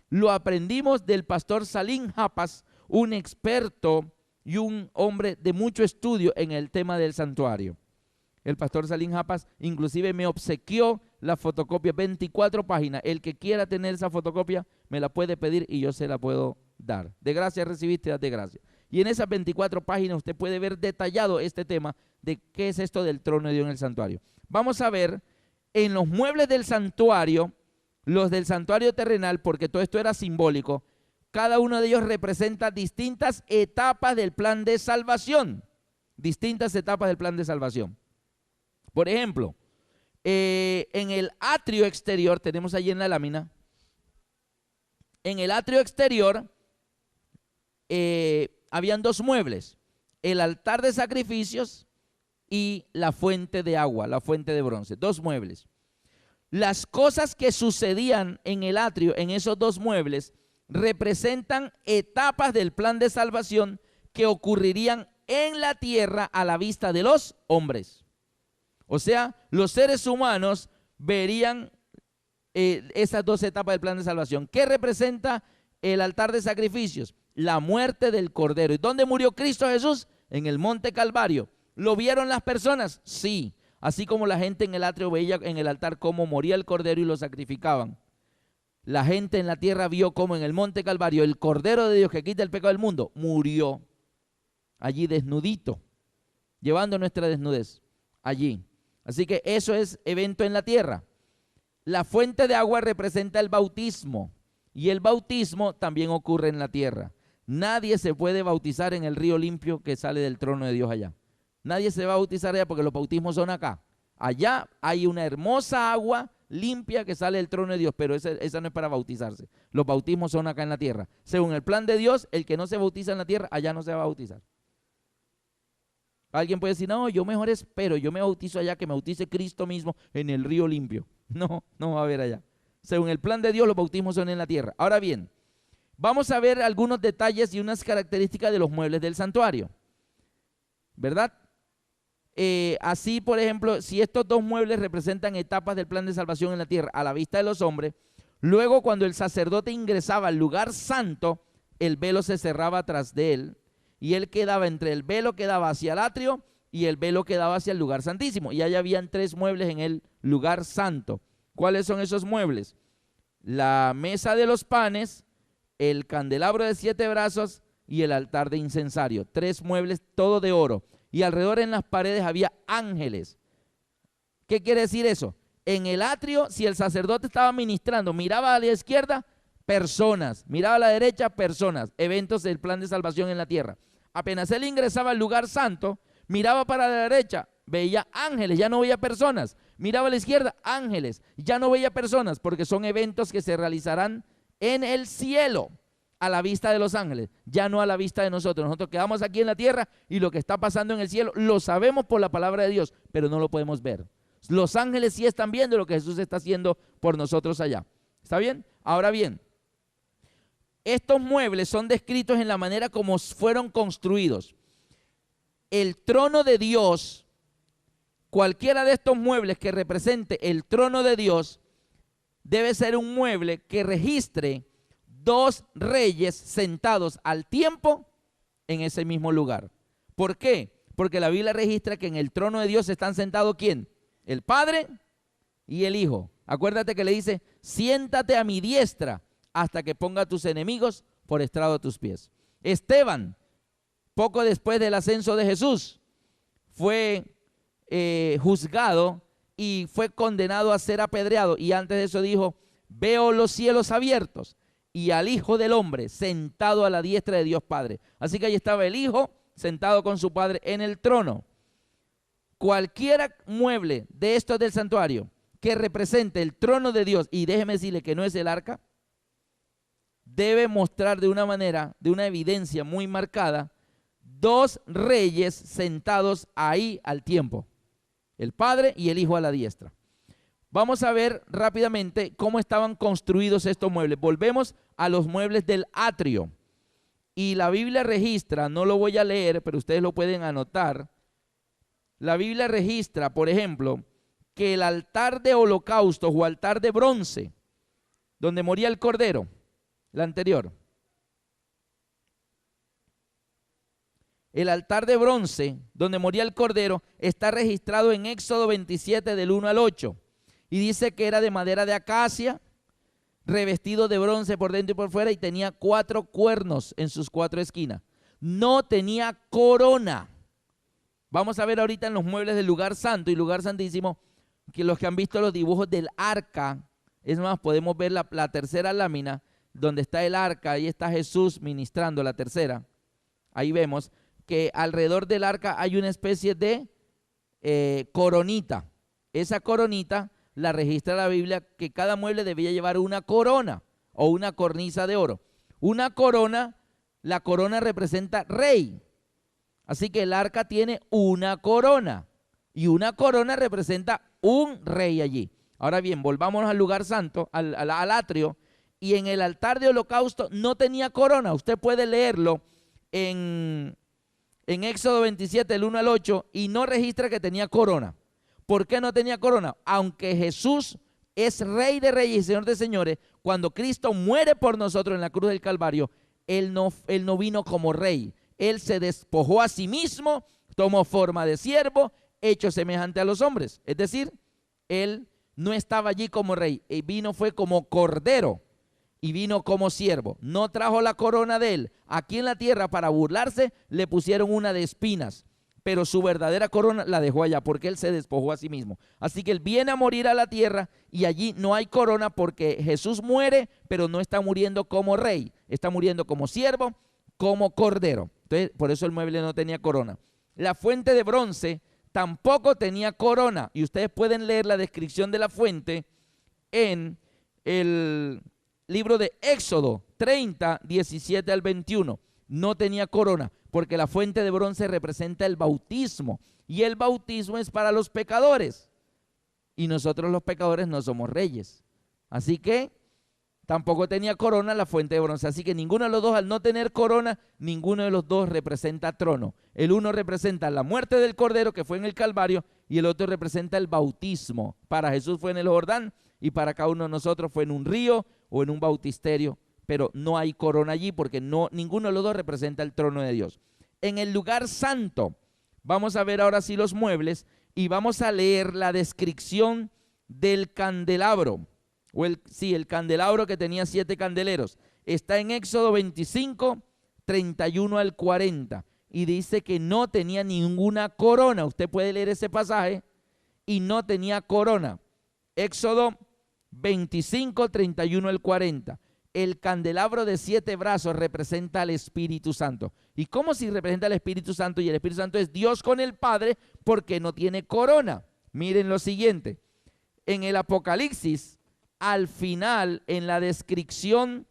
Lo aprendimos del pastor Salim Japas, un experto y un hombre de mucho estudio en el tema del santuario. El pastor Salim Japas inclusive me obsequió la fotocopia, 24 páginas. El que quiera tener esa fotocopia me la puede pedir y yo se la puedo dar. De gracia recibiste, das de gracia. Y en esas 24 páginas usted puede ver detallado este tema de qué es esto del trono de Dios en el santuario. Vamos a ver en los muebles del santuario, los del santuario terrenal, porque todo esto era simbólico, cada uno de ellos representa distintas etapas del plan de salvación. Distintas etapas del plan de salvación. Por ejemplo, en el atrio exterior, tenemos allí en la lámina, en el atrio exterior habían dos muebles, el altar de sacrificios y la fuente de agua, la fuente de bronce, dos muebles. Las cosas que sucedían en el atrio, en esos dos muebles, representan etapas del plan de salvación que ocurrirían en la tierra a la vista de los hombres. O sea, los seres humanos verían esas dos etapas del plan de salvación. ¿Qué representa el altar de sacrificios? La muerte del Cordero. ¿Y dónde murió Cristo Jesús? En el monte Calvario. ¿Lo vieron las personas? Sí. Así como la gente en el atrio veía en el altar cómo moría el Cordero y lo sacrificaban. La gente en la tierra vio cómo en el monte Calvario el Cordero de Dios que quita el pecado del mundo murió allí desnudito, llevando nuestra desnudez allí. Así que eso es evento en la tierra. La fuente de agua representa el bautismo y el bautismo también ocurre en la tierra. Nadie se puede bautizar en el río limpio que sale del trono de Dios allá. Nadie se va a bautizar allá porque los bautismos son acá. Allá hay una hermosa agua limpia que sale del trono de Dios, pero esa no es para bautizarse. Los bautismos son acá en la tierra. Según el plan de Dios, el que no se bautiza en la tierra, allá no se va a bautizar. Alguien puede decir, no, yo mejor espero, yo me bautizo allá, que me bautice Cristo mismo en el río limpio. No, no va a haber allá. Según el plan de Dios, los bautismos son en la tierra. Ahora bien, vamos a ver algunos detalles y unas características de los muebles del santuario, ¿verdad? Así, por ejemplo, si estos dos muebles representan etapas del plan de salvación en la tierra a la vista de los hombres, luego cuando el sacerdote ingresaba al lugar santo, el velo se cerraba tras de él y él quedaba entre el velo que daba hacia el atrio y el velo que daba hacia el lugar santísimo. Y allá habían tres muebles en el lugar santo. ¿Cuáles son esos muebles? La mesa de los panes, el candelabro de 7 brazos y el altar de incensario. Tres muebles, todo de oro. Y alrededor en las paredes había ángeles. ¿Qué quiere decir eso? En el atrio, si el sacerdote estaba ministrando, miraba a la izquierda, personas, miraba a la derecha, personas, eventos del plan de salvación en la tierra. Apenas él ingresaba al lugar santo, miraba para la derecha, veía ángeles, ya no veía personas. Miraba a la izquierda, ángeles, ya no veía personas, porque son eventos que se realizarán en el cielo, a la vista de los ángeles, ya no a la vista de nosotros. Nosotros quedamos aquí en la tierra y lo que está pasando en el cielo lo sabemos por la palabra de Dios, pero no lo podemos ver. Los ángeles sí están viendo lo que Jesús está haciendo por nosotros allá. ¿Está bien? Ahora bien, estos muebles son descritos en la manera como fueron construidos. El trono de Dios, cualquiera de estos muebles que represente el trono de Dios, debe ser un mueble que registre dos reyes sentados al tiempo en ese mismo lugar. ¿Por qué? Porque la Biblia registra que en el trono de Dios están sentados ¿quién? El Padre y el Hijo. Acuérdate que le dice, siéntate a mi diestra hasta que ponga a tus enemigos por estrado de tus pies. Esteban, poco después del ascenso de Jesús, fue juzgado y fue condenado a ser apedreado. Y antes de eso dijo, veo los cielos abiertos y al Hijo del Hombre sentado a la diestra de Dios Padre. Así que ahí estaba el Hijo sentado con su Padre en el trono. Cualquier mueble de estos del santuario que represente el trono de Dios, y déjeme decirle que no es el arca, debe mostrar de una manera, de una evidencia muy marcada, dos reyes sentados ahí al tiempo, el Padre y el Hijo a la diestra. Vamos a ver rápidamente cómo estaban construidos estos muebles. Volvemos a los muebles del atrio. Y la Biblia registra, no lo voy a leer, pero ustedes lo pueden anotar, la Biblia registra, por ejemplo, que el altar de holocaustos o altar de bronce, donde moría el cordero, la anterior, el altar de bronce, donde moría el cordero, está registrado en Éxodo 27 del 1 al 8. Y dice que era de madera de acacia, revestido de bronce por dentro y por fuera, y tenía 4 cuernos en sus 4 esquinas. No tenía corona. Vamos a ver ahorita en los muebles del lugar santo y lugar santísimo, que los que han visto los dibujos del arca, es más, podemos ver la tercera lámina, donde está el arca, ahí está Jesús ministrando la tercera. Ahí vemos que alrededor del arca hay una especie de coronita. Esa coronita la registra la Biblia, que cada mueble debía llevar una corona o una cornisa de oro. Una corona, la corona representa rey. Así que el arca tiene una corona y una corona representa un rey allí. Ahora bien, volvámonos al lugar santo, al atrio, y en el altar de holocausto no tenía corona. Usted puede leerlo en Éxodo 27, del 1 al 8, y no registra que tenía corona. ¿Por qué no tenía corona? Aunque Jesús es Rey de Reyes y Señor de Señores, cuando Cristo muere por nosotros en la cruz del Calvario, Él no vino como rey. Él se despojó a sí mismo, tomó forma de siervo, hecho semejante a los hombres. Es decir, Él no estaba allí como rey, vino fue como cordero y vino como siervo. No trajo la corona de Él. Aquí en la tierra, para burlarse, le pusieron una de espinas, pero su verdadera corona la dejó allá porque Él se despojó a sí mismo. Así que Él viene a morir a la tierra y allí no hay corona porque Jesús muere, pero no está muriendo como rey, está muriendo como siervo, como cordero. Entonces, por eso el mueble no tenía corona. La fuente de bronce tampoco tenía corona, y ustedes pueden leer la descripción de la fuente en el libro de Éxodo 30, 17 al 21. No tenía corona, porque la fuente de bronce representa el bautismo, y el bautismo es para los pecadores, y nosotros los pecadores no somos reyes. Así que tampoco tenía corona la fuente de bronce. Así que ninguno de los dos, al no tener corona, ninguno de los dos representa trono. El uno representa la muerte del Cordero, que fue en el Calvario, y el otro representa el bautismo. Para Jesús fue en el Jordán, y para cada uno de nosotros fue en un río o en un bautisterio. Pero no hay corona allí porque ninguno de los dos representa el trono de Dios. En el lugar santo, vamos a ver ahora sí los muebles, y vamos a leer la descripción del candelabro. El candelabro que tenía 7 candeleros. Está en Éxodo 25, 31 al 40. Y dice que no tenía ninguna corona. Usted puede leer ese pasaje. Y no tenía corona. Éxodo 25, 31 al 40. El candelabro de 7 brazos representa al Espíritu Santo. ¿Y cómo si representa al Espíritu Santo? Y el Espíritu Santo es Dios con el Padre, porque no tiene corona. Miren lo siguiente. En el Apocalipsis, al final, en la descripción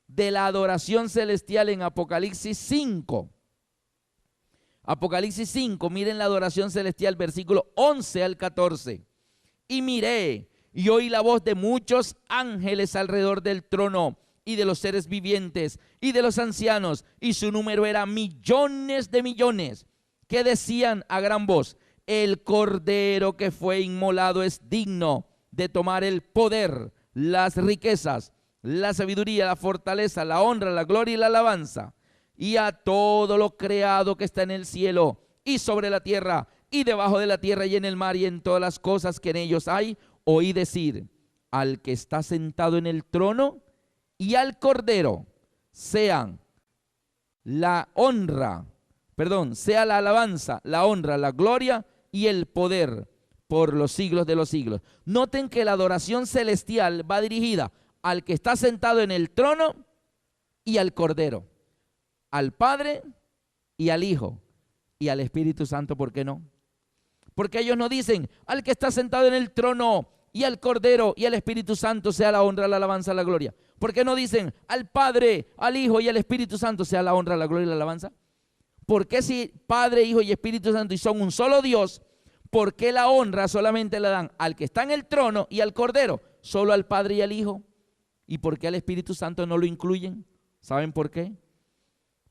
de la adoración celestial en Apocalipsis 5. Apocalipsis 5, miren la adoración celestial, versículo 11 al 14. Y miré y oí la voz de muchos ángeles alrededor del trono y de los seres vivientes y de los ancianos, y su número era millones de millones, que decían a gran voz: el Cordero que fue inmolado es digno de tomar el poder, las riquezas, la sabiduría, la fortaleza, la honra, la gloria y la alabanza. Y a todo lo creado que está en el cielo y sobre la tierra y debajo de la tierra y en el mar y en todas las cosas que en ellos hay, oí decir: al que está sentado en el trono y al Cordero sean la honra, sea la alabanza, la honra, la gloria y el poder por los siglos de los siglos. Noten que la adoración celestial va dirigida al que está sentado en el trono y al Cordero, al Padre y al Hijo y al Espíritu Santo. ¿Por qué no? Porque ellos no dicen: al que está sentado en el trono y al Cordero y al Espíritu Santo sea la honra, la alabanza, la gloria. ¿Por qué no dicen: al Padre, al Hijo y al Espíritu Santo sea la honra, la gloria y la alabanza? ¿Por qué si Padre, Hijo y Espíritu Santo y son un solo Dios, por qué la honra solamente la dan al que está en el trono y al Cordero, solo al Padre y al Hijo? ¿Y por qué al Espíritu Santo no lo incluyen? ¿Saben por qué?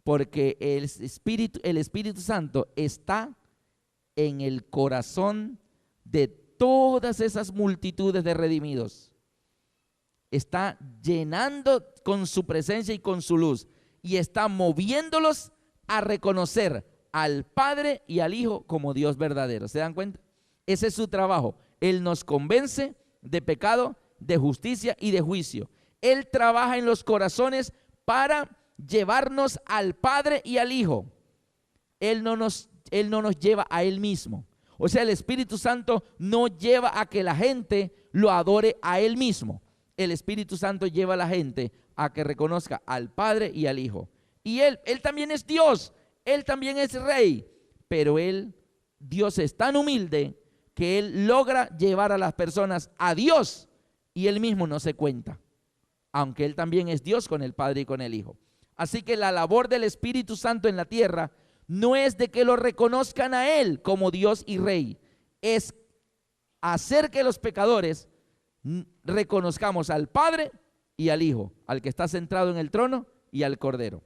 Porque el Espíritu Santo está en el corazón de todas esas multitudes de redimidos. Está llenando con su presencia y con su luz, y está moviéndolos a reconocer al Padre y al Hijo como Dios verdadero. ¿Se dan cuenta? Ese es su trabajo. Él nos convence de pecado, de justicia y de juicio. Él trabaja en los corazones para llevarnos al Padre y al Hijo. Él no nos lleva a Él mismo. O sea, el Espíritu Santo no lleva a que la gente lo adore a Él mismo. El Espíritu Santo lleva a la gente a que reconozca al Padre y al Hijo. Y Él también es Dios, Él también es Rey, pero Dios es tan humilde que Él logra llevar a las personas a Dios y Él mismo no se cuenta, aunque Él también es Dios con el Padre y con el Hijo. Así que la labor del Espíritu Santo en la tierra no es de que lo reconozcan a Él como Dios y Rey, es hacer que los pecadores reconozcamos al Padre y al Hijo, al que está centrado en el trono y al Cordero.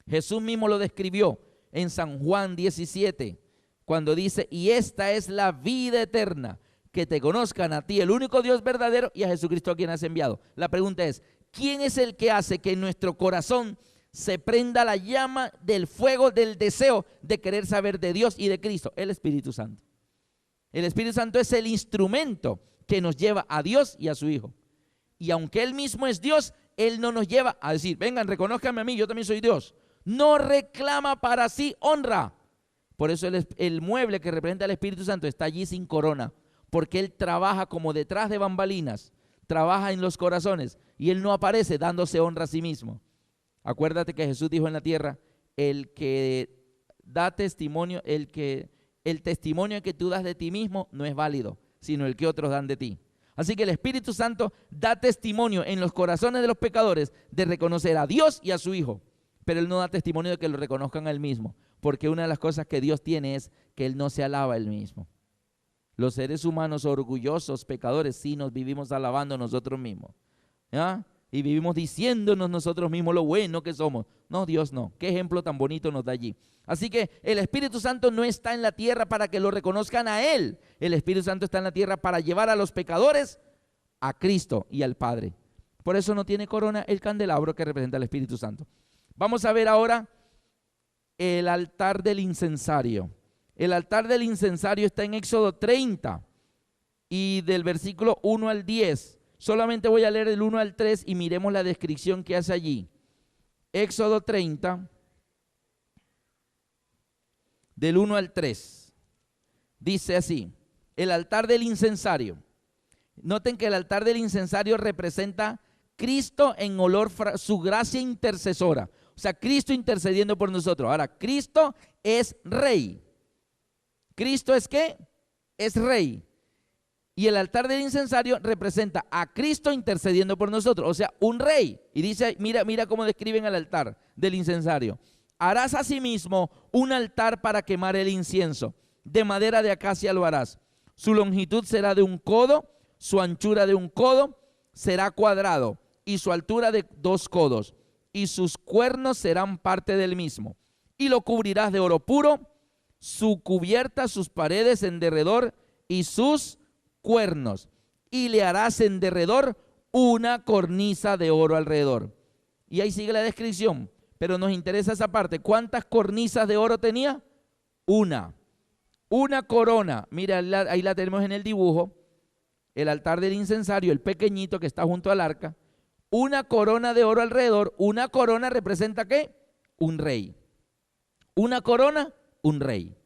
Jesús mismo lo describió en San Juan 17, cuando dice: y esta es la vida eterna, que te conozcan a ti, el único Dios verdadero, y a Jesucristo a quien has enviado. La pregunta es: ¿quién es el que hace que en nuestro corazón se prenda la llama del fuego del deseo de querer saber de Dios y de Cristo? El Espíritu Santo. El Espíritu Santo es el instrumento que nos lleva a Dios y a su Hijo. Y aunque Él mismo es Dios, Él no nos lleva a decir: vengan, reconózcanme a mí, yo también soy Dios. No reclama para sí honra. Por eso el mueble que representa al Espíritu Santo está allí sin corona, porque Él trabaja como detrás de bambalinas, trabaja en los corazones, y Él no aparece dándose honra a sí mismo. Acuérdate que Jesús dijo en la tierra: el que da testimonio, el testimonio que tú das de ti mismo no es válido, sino el que otros dan de ti. Así que el Espíritu Santo da testimonio en los corazones de los pecadores de reconocer a Dios y a su Hijo, pero Él no da testimonio de que lo reconozcan a Él mismo, porque una de las cosas que Dios tiene es que Él no se alaba a Él mismo. Los seres humanos orgullosos, pecadores, sí nos vivimos alabando nosotros mismos, ¿ya? Y vivimos diciéndonos nosotros mismos lo bueno que somos. No, Dios no. Qué ejemplo tan bonito nos da allí. Así que el Espíritu Santo no está en la tierra para que lo reconozcan a Él. El Espíritu Santo está en la tierra para llevar a los pecadores a Cristo y al Padre. Por eso no tiene corona el candelabro que representa al Espíritu Santo. Vamos a ver ahora el altar del incensario. El altar del incensario está en Éxodo 30 y del versículo 1 al 10. Solamente voy a leer del 1 al 3 y miremos la descripción que hace allí. Éxodo 30, del 1 al 3. Dice así: el altar del incensario. Noten que el altar del incensario representa Cristo en olor, su gracia intercesora. O sea, Cristo intercediendo por nosotros. Ahora, Cristo es Rey. ¿Cristo es qué? Es Rey. Y el altar del incensario representa a Cristo intercediendo por nosotros, o sea, un rey. Y dice, mira cómo describen el altar del incensario. Harás asimismo un altar para quemar el incienso. De madera de acacia lo harás. Su longitud será de 1 codo, su anchura de 1 codo, será cuadrado, y su altura de 2 codos. Y sus cuernos serán parte del mismo. Y lo cubrirás de oro puro, su cubierta, sus paredes en derredor y sus cuernos, y le harás en derredor una cornisa de oro alrededor. Y ahí sigue la descripción, pero nos interesa esa parte. ¿Cuántas cornisas de oro tenía? Una corona. Mira, ahí la tenemos en el dibujo. El altar del incensario, el pequeñito que está junto al arca. Una corona de oro alrededor. Una corona representa ¿qué? Un rey. Una corona, un rey.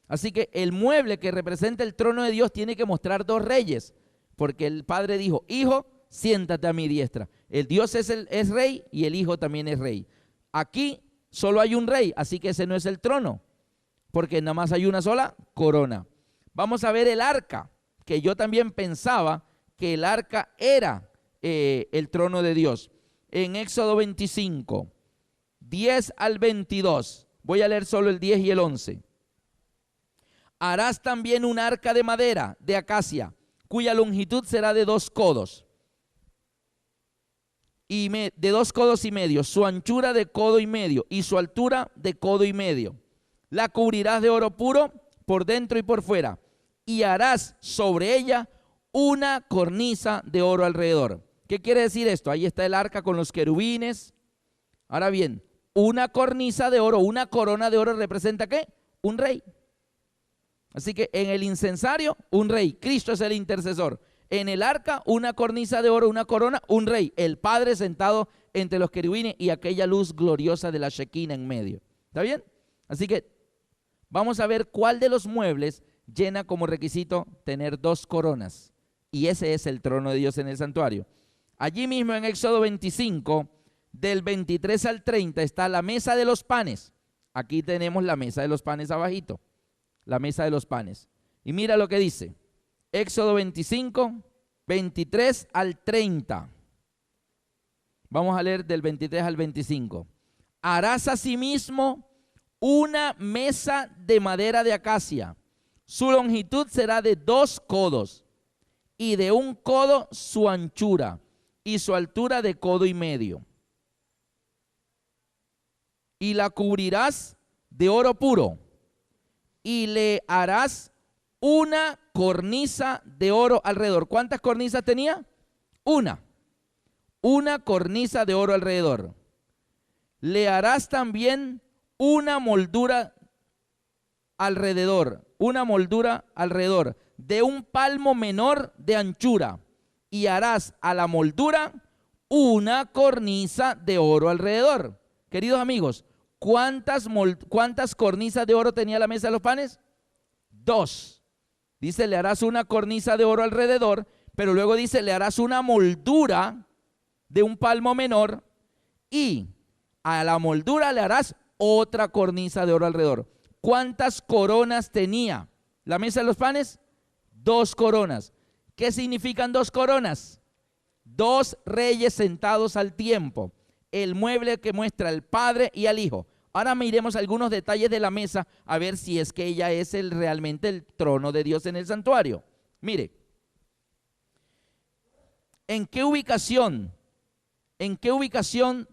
Así que el mueble que representa el trono de Dios tiene que mostrar 2 reyes, porque el Padre dijo: Hijo, siéntate a mi diestra. El Dios es rey y el Hijo también es rey. Aquí solo hay un rey, así que ese no es el trono, porque nada más hay una sola corona. Vamos a ver el arca, que yo también pensaba que el arca era el trono de Dios. En Éxodo 25, 10 al 22, voy a leer solo el 10 y el 11. Harás también un arca de madera de acacia, cuya longitud será de 2 codos. De 2 codos y medio, su anchura de codo y medio, y su altura de codo y medio. La cubrirás de oro puro por dentro y por fuera, y harás sobre ella una cornisa de oro alrededor. ¿Qué quiere decir esto? Ahí está el arca con los querubines. Ahora bien, una cornisa de oro, una corona de oro representa ¿qué? Un rey. Así que en el incensario, un rey. Cristo es el intercesor. En el arca, una cornisa de oro, una corona, un rey. El Padre sentado entre los querubines y aquella luz gloriosa de la Shekinah en medio. ¿Está bien? Así que vamos a ver cuál de los muebles llena como requisito tener 2 coronas. Y ese es el trono de Dios en el santuario. Allí mismo en Éxodo 25, del 23 al 30, está la mesa de los panes. Aquí tenemos la mesa de los panes abajito. La mesa de los panes. Y mira lo que dice. Éxodo 25, 23 al 30. Vamos a leer del 23 al 25. Harás asimismo una mesa de madera de acacia. Su longitud será de 2 codos y de 1 codo su anchura y su altura de codo y medio. Y la cubrirás de oro puro y le harás una cornisa de oro alrededor. ¿Cuántas cornisas tenía? Una cornisa de oro alrededor. Le harás también una moldura alrededor de 1 palmo menor de anchura, y harás a la moldura una cornisa de oro alrededor. Queridos amigos, ¿cuántas cornisas de oro tenía la mesa de los panes? 2. Dice, le harás una cornisa de oro alrededor, pero luego dice, le harás una moldura de 1 palmo menor, y a la moldura le harás otra cornisa de oro alrededor. ¿Cuántas coronas tenía la mesa de los panes? 2 coronas. ¿Qué significan 2 coronas? 2 reyes sentados al tiempo. El mueble que muestra al Padre y al Hijo. Ahora miremos algunos detalles de la mesa, a ver si es que ella es realmente el trono de Dios en el santuario. Mire, ¿en qué ubicación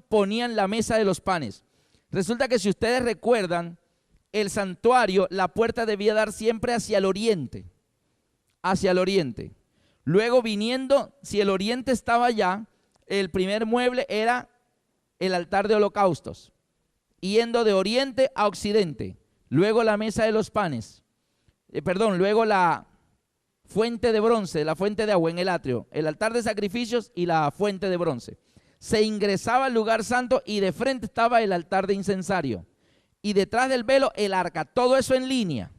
ponían la mesa de los panes? Resulta que si ustedes recuerdan, el santuario, la puerta debía dar siempre hacia el oriente. Luego viniendo, si el oriente estaba allá, el primer mueble era el altar de holocaustos, yendo de oriente a occidente. Luego la mesa de los panes, luego la fuente de bronce, la fuente de agua en el atrio, el altar de sacrificios y la fuente de bronce. Se ingresaba al lugar santo y de frente estaba el altar de incensario. Y detrás del velo el arca, todo eso en línea.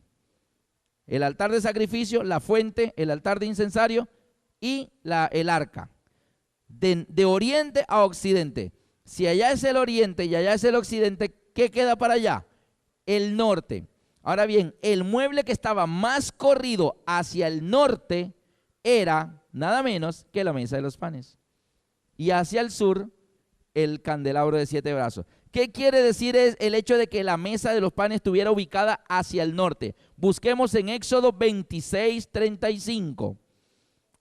El altar de sacrificio, la fuente, el altar de incensario y el arca. De oriente a occidente. Si allá es el oriente y allá es el occidente, ¿qué queda para allá? El norte. Ahora bien, el mueble que estaba más corrido hacia el norte era nada menos que la mesa de los panes. Y hacia el sur, el candelabro de 7 brazos. ¿Qué quiere decir el hecho de que la mesa de los panes estuviera ubicada hacia el norte? Busquemos en Éxodo 26, 35.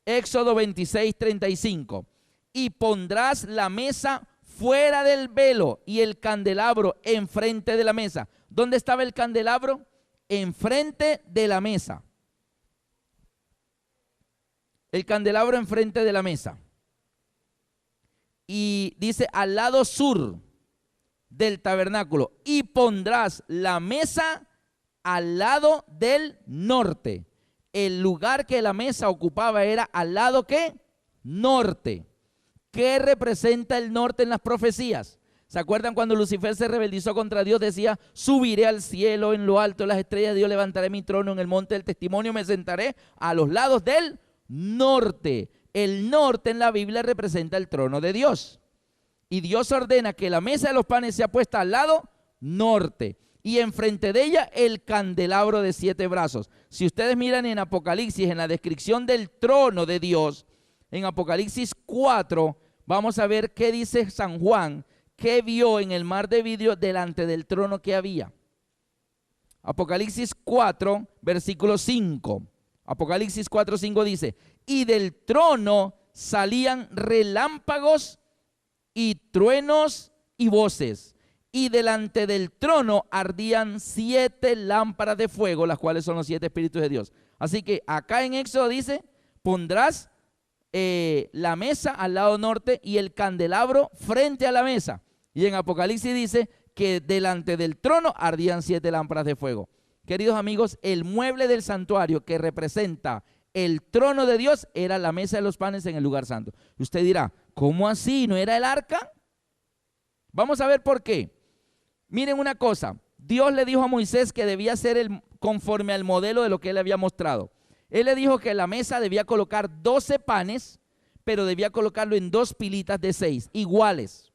Éxodo 26, 35. Y pondrás la mesa fuera del velo y el candelabro enfrente de la mesa. ¿Dónde estaba el candelabro? Enfrente de la mesa. El candelabro enfrente de la mesa. Y dice al lado sur del tabernáculo, y pondrás la mesa al lado del norte. El lugar que la mesa ocupaba era al lado ¿qué? Norte. ¿Qué representa el norte en las profecías? ¿Se acuerdan cuando Lucifer se rebeldizó contra Dios? Decía, subiré al cielo en lo alto de las estrellas de Dios, levantaré mi trono en el monte del testimonio, me sentaré a los lados del norte. El norte en la Biblia representa el trono de Dios. Y Dios ordena que la mesa de los panes sea puesta al lado norte. Y enfrente de ella el candelabro de 7 brazos. Si ustedes miran en Apocalipsis, en la descripción del trono de Dios, en Apocalipsis 4, vamos a ver qué dice San Juan, qué vio en el mar de vidrio delante del trono que había. Apocalipsis 4, versículo 5. Apocalipsis 4, 5 dice, y del trono salían relámpagos y truenos y voces, y delante del trono ardían 7 lámparas de fuego, las cuales son los 7 espíritus de Dios. Así que acá en Éxodo dice, pondrás la mesa al lado norte y el candelabro frente a la mesa. Y en Apocalipsis dice que delante del trono ardían 7 lámparas de fuego. Queridos amigos, el mueble del santuario que representa el trono de Dios era la mesa de los panes en el lugar santo. Usted dirá, ¿cómo así? ¿No era el arca? Vamos a ver por qué. Miren una cosa, Dios le dijo a Moisés que debía ser conforme al modelo de lo que él había mostrado. Él le dijo que la mesa debía colocar 12 panes, pero debía colocarlo en 2 pilitas de 6, iguales.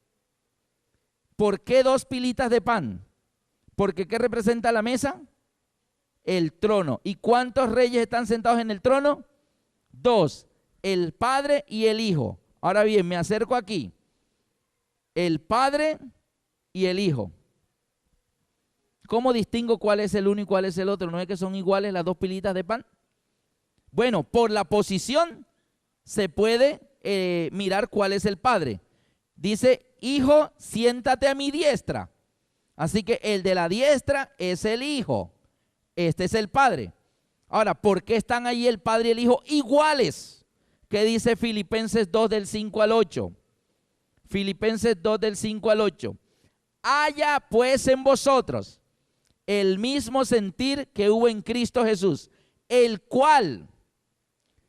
¿Por qué 2 pilitas de pan? Porque ¿qué representa la mesa? El trono. ¿Y cuántos reyes están sentados en el trono? 2, el Padre y el Hijo. Ahora bien, me acerco aquí. El Padre y el Hijo. ¿Cómo distingo cuál es el uno y cuál es el otro? ¿No es que son iguales las 2 pilitas de pan? Bueno, por la posición se puede mirar cuál es el Padre. Dice, Hijo, siéntate a mi diestra. Así que el de la diestra es el Hijo. Este es el Padre. Ahora, ¿por qué están ahí el Padre y el Hijo iguales? ¿Qué dice Filipenses 2 del 5 al 8? Filipenses 2 del 5 al 8. Haya pues en vosotros el mismo sentir que hubo en Cristo Jesús, el cual,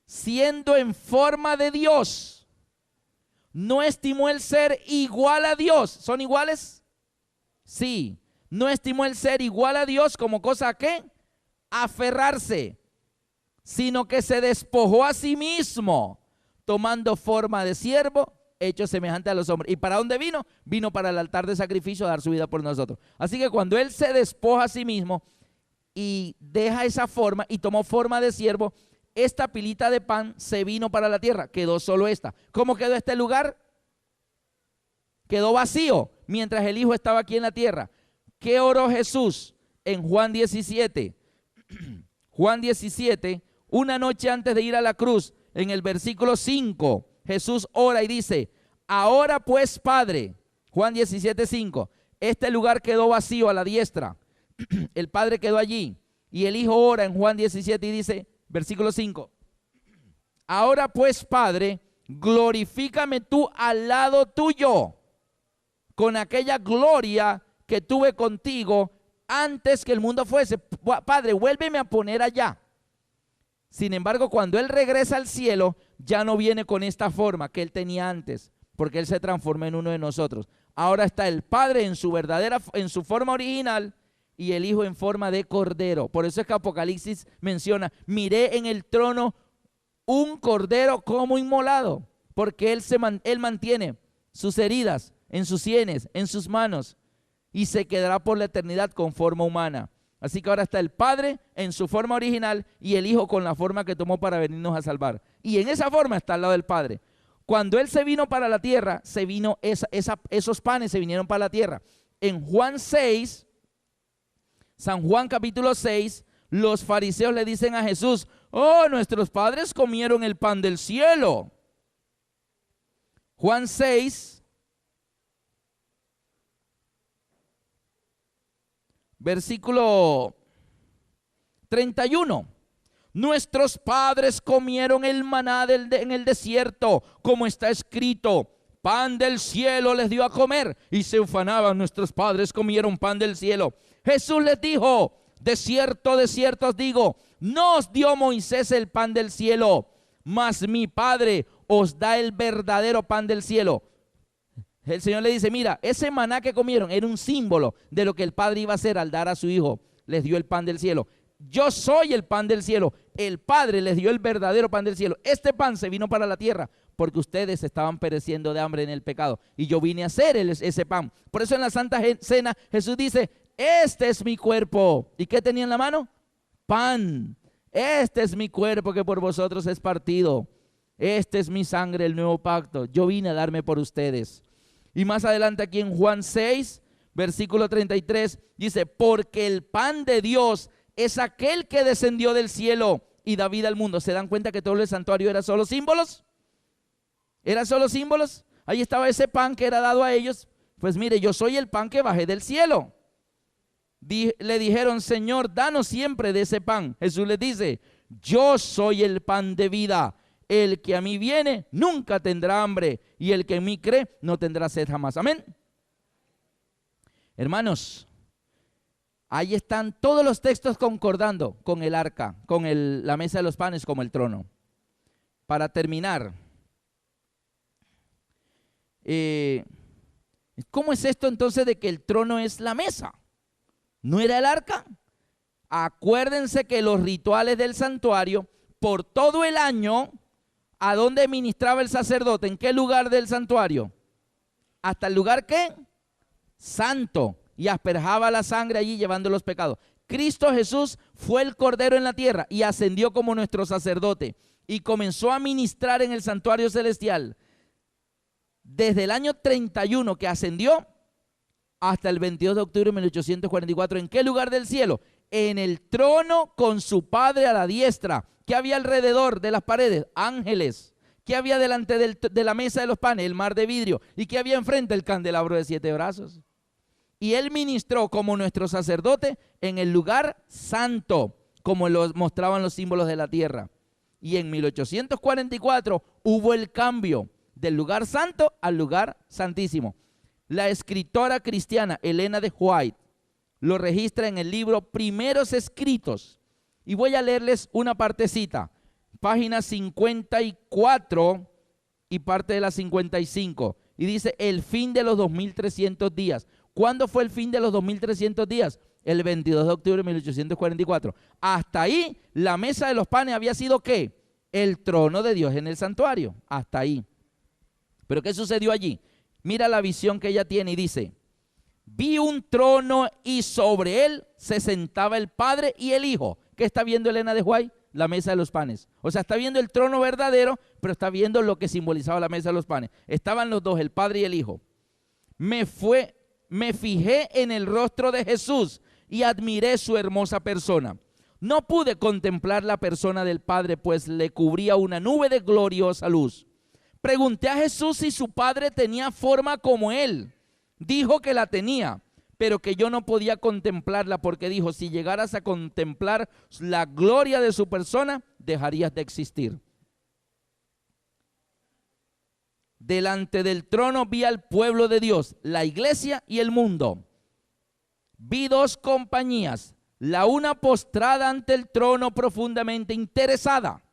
siendo en forma de Dios, no estimó el ser igual a Dios. ¿Son iguales? Sí. No estimó el ser igual a Dios como cosa que aferrarse, sino que se despojó a sí mismo, tomando forma de siervo, hecho semejante a los hombres. ¿Y para dónde vino? Vino para el altar de sacrificio a dar su vida por nosotros. Así que cuando Él se despoja a sí mismo y deja esa forma y tomó forma de siervo, esta pilita de pan se vino para la tierra. Quedó solo esta. ¿Cómo quedó este lugar? Quedó vacío mientras el Hijo estaba aquí en la tierra. ¿Qué oró Jesús en Juan 17? Juan 17, una noche antes de ir a la cruz, en el versículo 5, Jesús ora y dice, ahora pues Padre, Juan 17, 5, este lugar quedó vacío a la diestra, el Padre quedó allí, y el Hijo ora en Juan 17 y dice, versículo 5, ahora pues Padre, glorifícame tú al lado tuyo, con aquella gloria que tuve contigo antes que el mundo fuese. Padre, vuélveme a poner allá. Sin embargo, cuando Él regresa al cielo, ya no viene con esta forma que Él tenía antes, porque Él se transformó en uno de nosotros. Ahora está el Padre en su forma original y el Hijo en forma de cordero. Por eso es que Apocalipsis menciona, miré en el trono un cordero como inmolado, porque Él mantiene sus heridas en sus sienes, en sus manos, y se quedará por la eternidad con forma humana. Así que ahora está el Padre en su forma original y el Hijo con la forma que tomó para venirnos a salvar. Y en esa forma está al lado del Padre. Cuando Él se vino para la tierra, esos panes se vinieron para la tierra. En Juan 6, San Juan capítulo 6, los fariseos le dicen a Jesús, oh, nuestros padres comieron el pan del cielo. Juan 6, versículo 31. Nuestros padres comieron el maná en el desierto, como está escrito, pan del cielo les dio a comer. Y se ufanaban, nuestros padres comieron pan del cielo. Jesús les dijo, de cierto os digo, no os dio Moisés el pan del cielo, mas mi Padre os da el verdadero pan del cielo. El Señor le dice, mira, ese maná que comieron era un símbolo de lo que el Padre iba a hacer al dar a su Hijo. Les dio el pan del cielo. Yo soy el pan del cielo. El Padre les dio el verdadero pan del cielo. Este pan se vino para la tierra porque ustedes estaban pereciendo de hambre en el pecado. Y yo vine a hacer ese pan. Por eso en la Santa Cena Jesús dice, este es mi cuerpo. ¿Y qué tenía en la mano? Pan. Este es mi cuerpo que por vosotros es partido. Este es mi sangre, el nuevo pacto. Yo vine a darme por ustedes. Y más adelante aquí en Juan 6, versículo 33, dice, porque el pan de Dios es aquel que descendió del cielo y da vida al mundo. ¿Se dan cuenta que todo el santuario era solo símbolos? ¿Era solo símbolos? Ahí estaba ese pan que era dado a ellos, Pues mire, yo soy el pan que bajé del cielo. Le dijeron, Señor, danos siempre de ese pan. Jesús les dice, yo soy el pan de vida. El que a mí viene nunca tendrá hambre, y el que en mí cree no tendrá sed jamás. Amén. Hermanos, ahí están todos los textos concordando con el arca, con la mesa de los panes como el trono. Para terminar, ¿cómo es esto entonces de que el trono es la mesa? ¿No era el arca? Acuérdense que los rituales del santuario, por todo el año, ¿a dónde ministraba el sacerdote? ¿En qué lugar del santuario? ¿Hasta el lugar qué? Santo. Y asperjaba la sangre allí llevando los pecados. Cristo Jesús fue el Cordero en la tierra y ascendió como nuestro sacerdote y comenzó a ministrar en el santuario celestial desde el año 31 que ascendió hasta el 22 de octubre de 1844. ¿En qué lugar del cielo? En el trono con su Padre a la diestra. ¿Qué había alrededor de las paredes? Ángeles. ¿Qué había delante de la mesa de los panes? El mar de vidrio. ¿Y qué había enfrente? El candelabro de 7 brazos. Y él ministró como nuestro sacerdote en el lugar santo, como lo mostraban los símbolos de la tierra. Y en 1844 hubo el cambio del lugar santo al lugar santísimo. La escritora cristiana Elena de White lo registra en el libro Primeros Escritos. Y voy a leerles una partecita, página 54 y parte de la 55. Y dice, el fin de los 2300 días. ¿Cuándo fue el fin de los 2300 días? El 22 de octubre de 1844. Hasta ahí, la mesa de los panes había sido ¿qué? El trono de Dios en el santuario. Hasta ahí. ¿Pero qué sucedió allí? Mira la visión que ella tiene y dice, vi un trono y sobre él se sentaba el Padre y el Hijo. ¿Qué está viendo Elena de White? La mesa de los panes. O sea, está viendo el trono verdadero, pero está viendo lo que simbolizaba la mesa de los panes. Estaban los dos, el Padre y el Hijo. Me fijé en el rostro de Jesús y admiré su hermosa persona. No pude contemplar la persona del Padre, pues le cubría una nube de gloriosa luz. Pregunté a Jesús si su Padre tenía forma como él. Dijo que la tenía, pero que yo no podía contemplarla porque dijo, si llegaras a contemplar la gloria de su persona, dejarías de existir. Delante del trono vi al pueblo de Dios, la iglesia y el mundo. Vi dos compañías, la una postrada ante el trono profundamente interesada,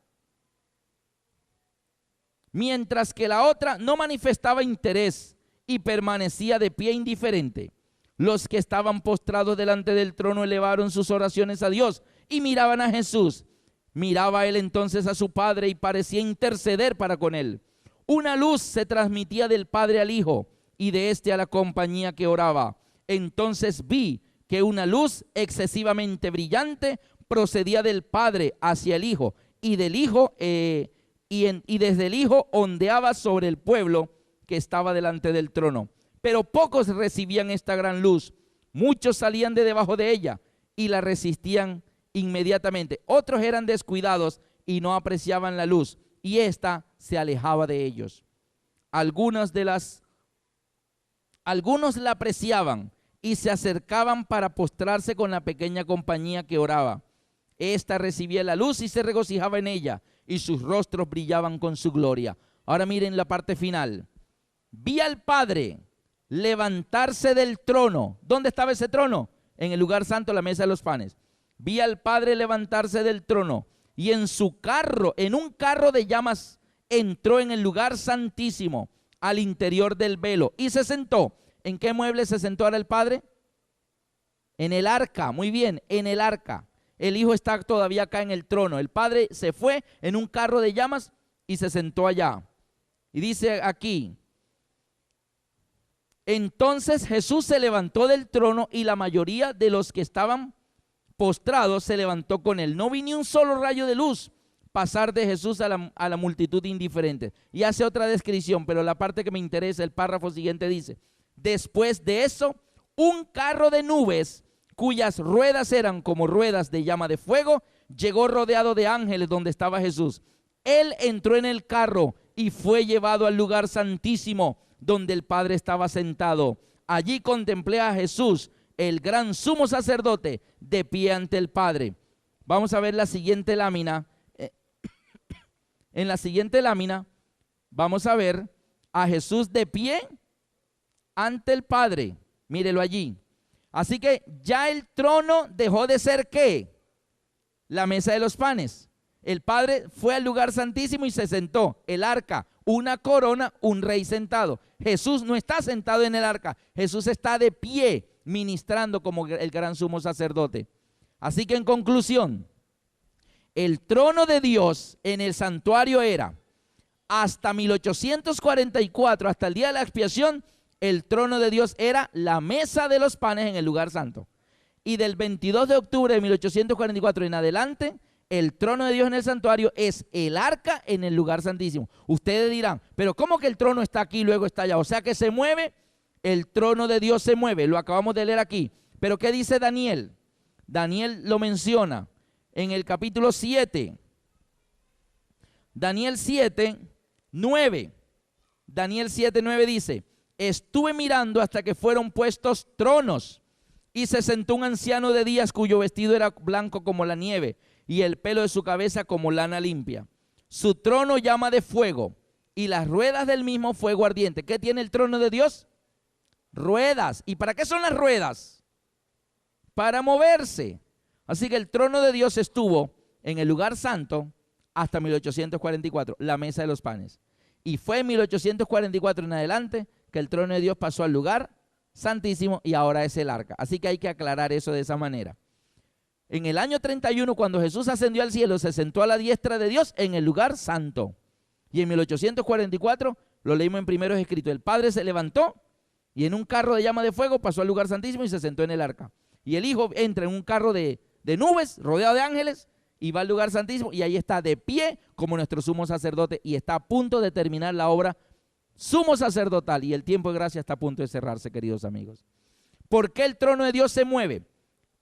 mientras que la otra no manifestaba interés y permanecía de pie indiferente. Los que estaban postrados delante del trono elevaron sus oraciones a Dios y miraban a Jesús. Miraba él entonces a su Padre y parecía interceder para con él. Una luz se transmitía del Padre al Hijo y de éste a la compañía que oraba. Entonces vi que una luz excesivamente brillante procedía del Padre hacia el Hijo y del Hijo y desde el Hijo ondeaba sobre el pueblo que estaba delante del trono. Pero pocos recibían esta gran luz. Muchos salían de debajo de ella y la resistían inmediatamente. Otros eran descuidados y no apreciaban la luz, y ésta se alejaba de ellos. Algunos la apreciaban y se acercaban para postrarse con la pequeña compañía que oraba. Esta recibía la luz y se regocijaba en ella, y sus rostros brillaban con su gloria. Ahora miren la parte final. Vi al Padre levantarse del trono. ¿Dónde estaba ese trono? En el lugar santo, la mesa de los panes. Vi al Padre levantarse del trono y en su carro, en un carro de llamas, entró en el lugar santísimo, al interior del velo, y se sentó. ¿En qué mueble se sentó ahora el Padre? En el arca, muy bien, en el arca. El Hijo está todavía acá en el trono. El Padre se fue en un carro de llamas y se sentó allá. Y dice aquí, entonces Jesús se levantó del trono y la mayoría de los que estaban postrados se levantó con él. No vi ni un solo rayo de luz pasar de Jesús a la multitud indiferente. Y hace otra descripción, pero la parte que me interesa, el párrafo siguiente dice, después de eso, un carro de nubes cuyas ruedas eran como ruedas de llama de fuego, llegó rodeado de ángeles donde estaba Jesús. Él entró en el carro y fue llevado al lugar santísimo donde el Padre estaba sentado. Allí contemplé a Jesús, el gran sumo sacerdote, de pie ante el Padre. Vamos a ver la siguiente lámina. En la siguiente lámina vamos a ver a Jesús de pie ante el Padre. Mírelo allí. Así que ya el trono dejó de ser ¿qué? La mesa de los panes. El Padre fue al lugar santísimo y se sentó. El arca, una corona, un rey sentado. Jesús no está sentado en el arca. Jesús está de pie ministrando como el gran sumo sacerdote. Así que en conclusión, el trono de Dios en el santuario era hasta 1844, hasta el día de la expiación, el trono de Dios era la mesa de los panes en el lugar santo. Y del 22 de octubre de 1844 en adelante, el trono de Dios en el santuario es el arca en el lugar santísimo. Ustedes dirán, pero ¿cómo que el trono está aquí y luego está allá? O sea que se mueve, el trono de Dios se mueve, lo acabamos de leer aquí. Pero ¿qué dice Daniel? Daniel lo menciona en el capítulo 7. Daniel 7, 9. Daniel 7, 9 dice, estuve mirando hasta que fueron puestos tronos y se sentó un anciano de días cuyo vestido era blanco como la nieve y el pelo de su cabeza como lana limpia. Su trono llama de fuego y las ruedas del mismo fuego ardiente. ¿Qué tiene el trono de Dios? Ruedas. ¿Y para qué son las ruedas? Para moverse. Así que el trono de Dios estuvo en el lugar santo hasta 1844, la mesa de los panes. Y fue en 1844 en adelante que el trono de Dios pasó al lugar santísimo y ahora es el arca. Así que hay que aclarar eso de esa manera. En el año 31, cuando Jesús ascendió al cielo, se sentó a la diestra de Dios en el lugar santo. Y en 1844, lo leímos en primeros escritos, el Padre se levantó y en un carro de llama de fuego pasó al lugar santísimo y se sentó en el arca. Y el Hijo entra en un carro de nubes, rodeado de ángeles, y va al lugar santísimo y ahí está de pie como nuestro sumo sacerdote y está a punto de terminar la obra sumo sacerdotal y el tiempo de gracia está a punto de cerrarse, queridos amigos. ¿Por qué el trono de Dios se mueve?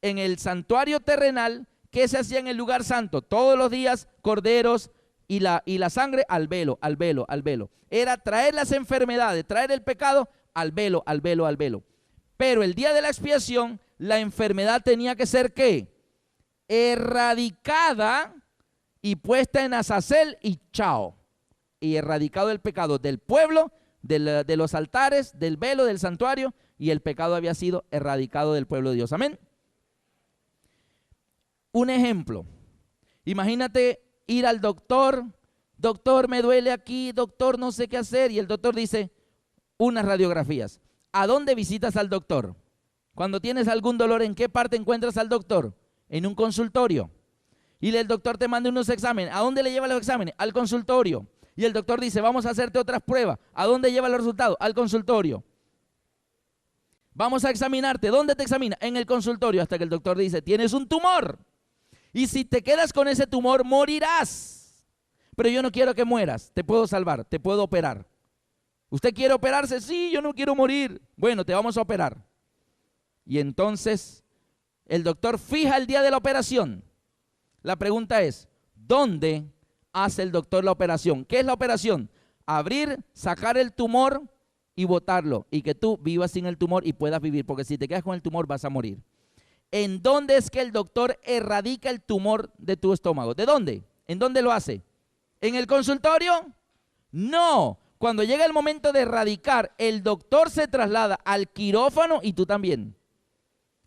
En el santuario terrenal, ¿qué se hacía en el lugar santo? Todos los días, corderos y la sangre al velo, al velo, al velo. Era traer las enfermedades, traer el pecado al velo, al velo, al velo. Pero el día de la expiación, la enfermedad tenía que ser ¿qué? Erradicada y puesta en azazel y chao. Y erradicado el pecado del pueblo, de los altares, del velo, del santuario, y el pecado había sido erradicado del pueblo de Dios. Amén. Un ejemplo, imagínate ir al doctor, doctor me duele aquí, doctor no sé qué hacer, y el doctor dice unas radiografías. ¿A dónde visitas al doctor? Cuando tienes algún dolor, ¿en qué parte encuentras al doctor? En un consultorio. Y el doctor te manda unos exámenes. ¿A dónde le lleva los exámenes? Al consultorio. Y el doctor dice, vamos a hacerte otras pruebas. ¿A dónde lleva los resultados? Al consultorio. Vamos a examinarte. ¿Dónde te examina? En el consultorio. Hasta que el doctor dice, tienes un tumor. Y si te quedas con ese tumor, morirás. Pero yo no quiero que mueras. Te puedo salvar, te puedo operar. ¿Usted quiere operarse? Sí, yo no quiero morir. Bueno, te vamos a operar. Y entonces el doctor fija el día de la operación. La pregunta es, ¿dónde hace el doctor la operación? ¿Qué es la operación? Abrir, sacar el tumor y botarlo. Y que tú vivas sin el tumor y puedas vivir. Porque si te quedas con el tumor vas a morir. ¿En dónde es que el doctor erradica el tumor de tu estómago? ¿De dónde? ¿En dónde lo hace? ¿En el consultorio? No. Cuando llega el momento de erradicar, el doctor se traslada al quirófano y tú también.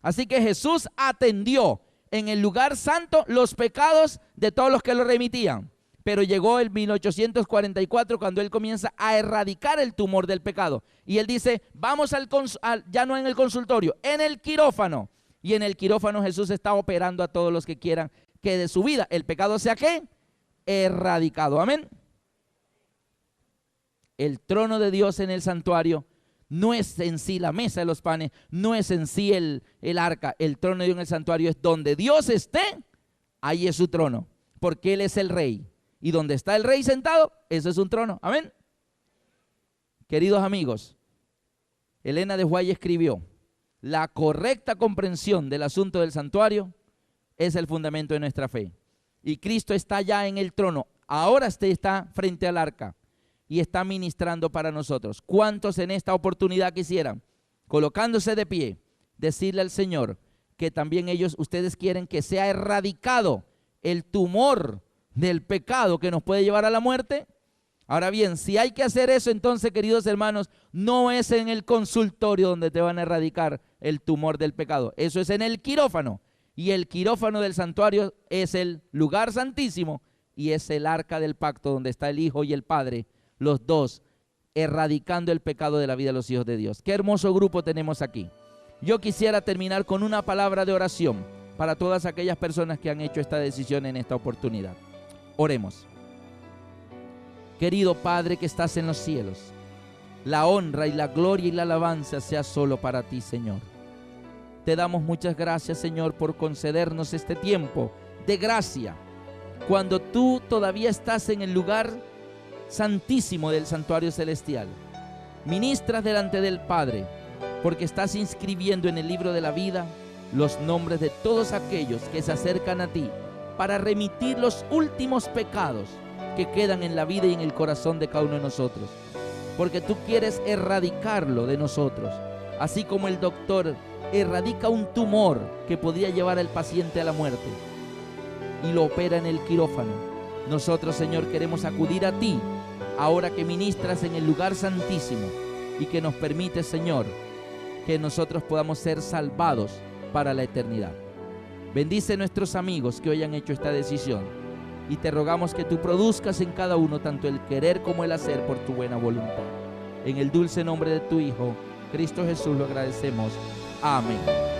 Así que Jesús atendió en el lugar santo los pecados de todos los que lo remitían. Pero llegó el 1844 cuando él comienza a erradicar el tumor del pecado. Y él dice, vamos ya no en el consultorio, en el quirófano. Y en el quirófano Jesús está operando a todos los que quieran que de su vida el pecado sea ¿qué? Erradicado. Amén. El trono de Dios en el santuario no es en sí la mesa de los panes, no es en sí el arca. El trono de Dios en el santuario es donde Dios esté, ahí es su trono, porque Él es el rey. Y donde está el rey sentado, eso es un trono. Amén. Queridos amigos, Elena de White escribió, la correcta comprensión del asunto del santuario es el fundamento de nuestra fe. Y Cristo está ya en el trono, ahora usted está frente al arca y está ministrando para nosotros. ¿Cuántos en esta oportunidad quisieran colocándose de pie, decirle al Señor que también ustedes quieren que sea erradicado el tumor del pecado que nos puede llevar a la muerte. Ahora bien, si hay que hacer eso, entonces, queridos hermanos, no es en el consultorio donde te van a erradicar el tumor del pecado. Eso es en el quirófano. Y el quirófano del santuario es el lugar santísimo y es el arca del pacto donde está el Hijo y el Padre, los dos, erradicando el pecado de la vida de los hijos de Dios. Qué hermoso grupo tenemos aquí. Yo quisiera terminar con una palabra de oración para todas aquellas personas que han hecho esta decisión en esta oportunidad. Oremos. Querido Padre que estás en los cielos, la honra y la gloria y la alabanza sea solo para ti, Señor. Te damos muchas gracias, Señor, por concedernos este tiempo de gracia, cuando tú todavía estás en el lugar santísimo del santuario celestial. Ministras delante del Padre, porque estás inscribiendo en el libro de la vida los nombres de todos aquellos que se acercan a ti para remitir los últimos pecados que quedan en la vida y en el corazón de cada uno de nosotros, porque tú quieres erradicarlo de nosotros, así como el doctor erradica un tumor que podría llevar al paciente a la muerte y lo opera en el quirófano. Nosotros, Señor, queremos acudir a ti ahora que ministras en el lugar santísimo y que nos permites, Señor, que nosotros podamos ser salvados para la eternidad. Bendice a nuestros amigos que hoy han hecho esta decisión y te rogamos que tú produzcas en cada uno tanto el querer como el hacer por tu buena voluntad. En el dulce nombre de tu Hijo, Cristo Jesús, lo agradecemos. Amén.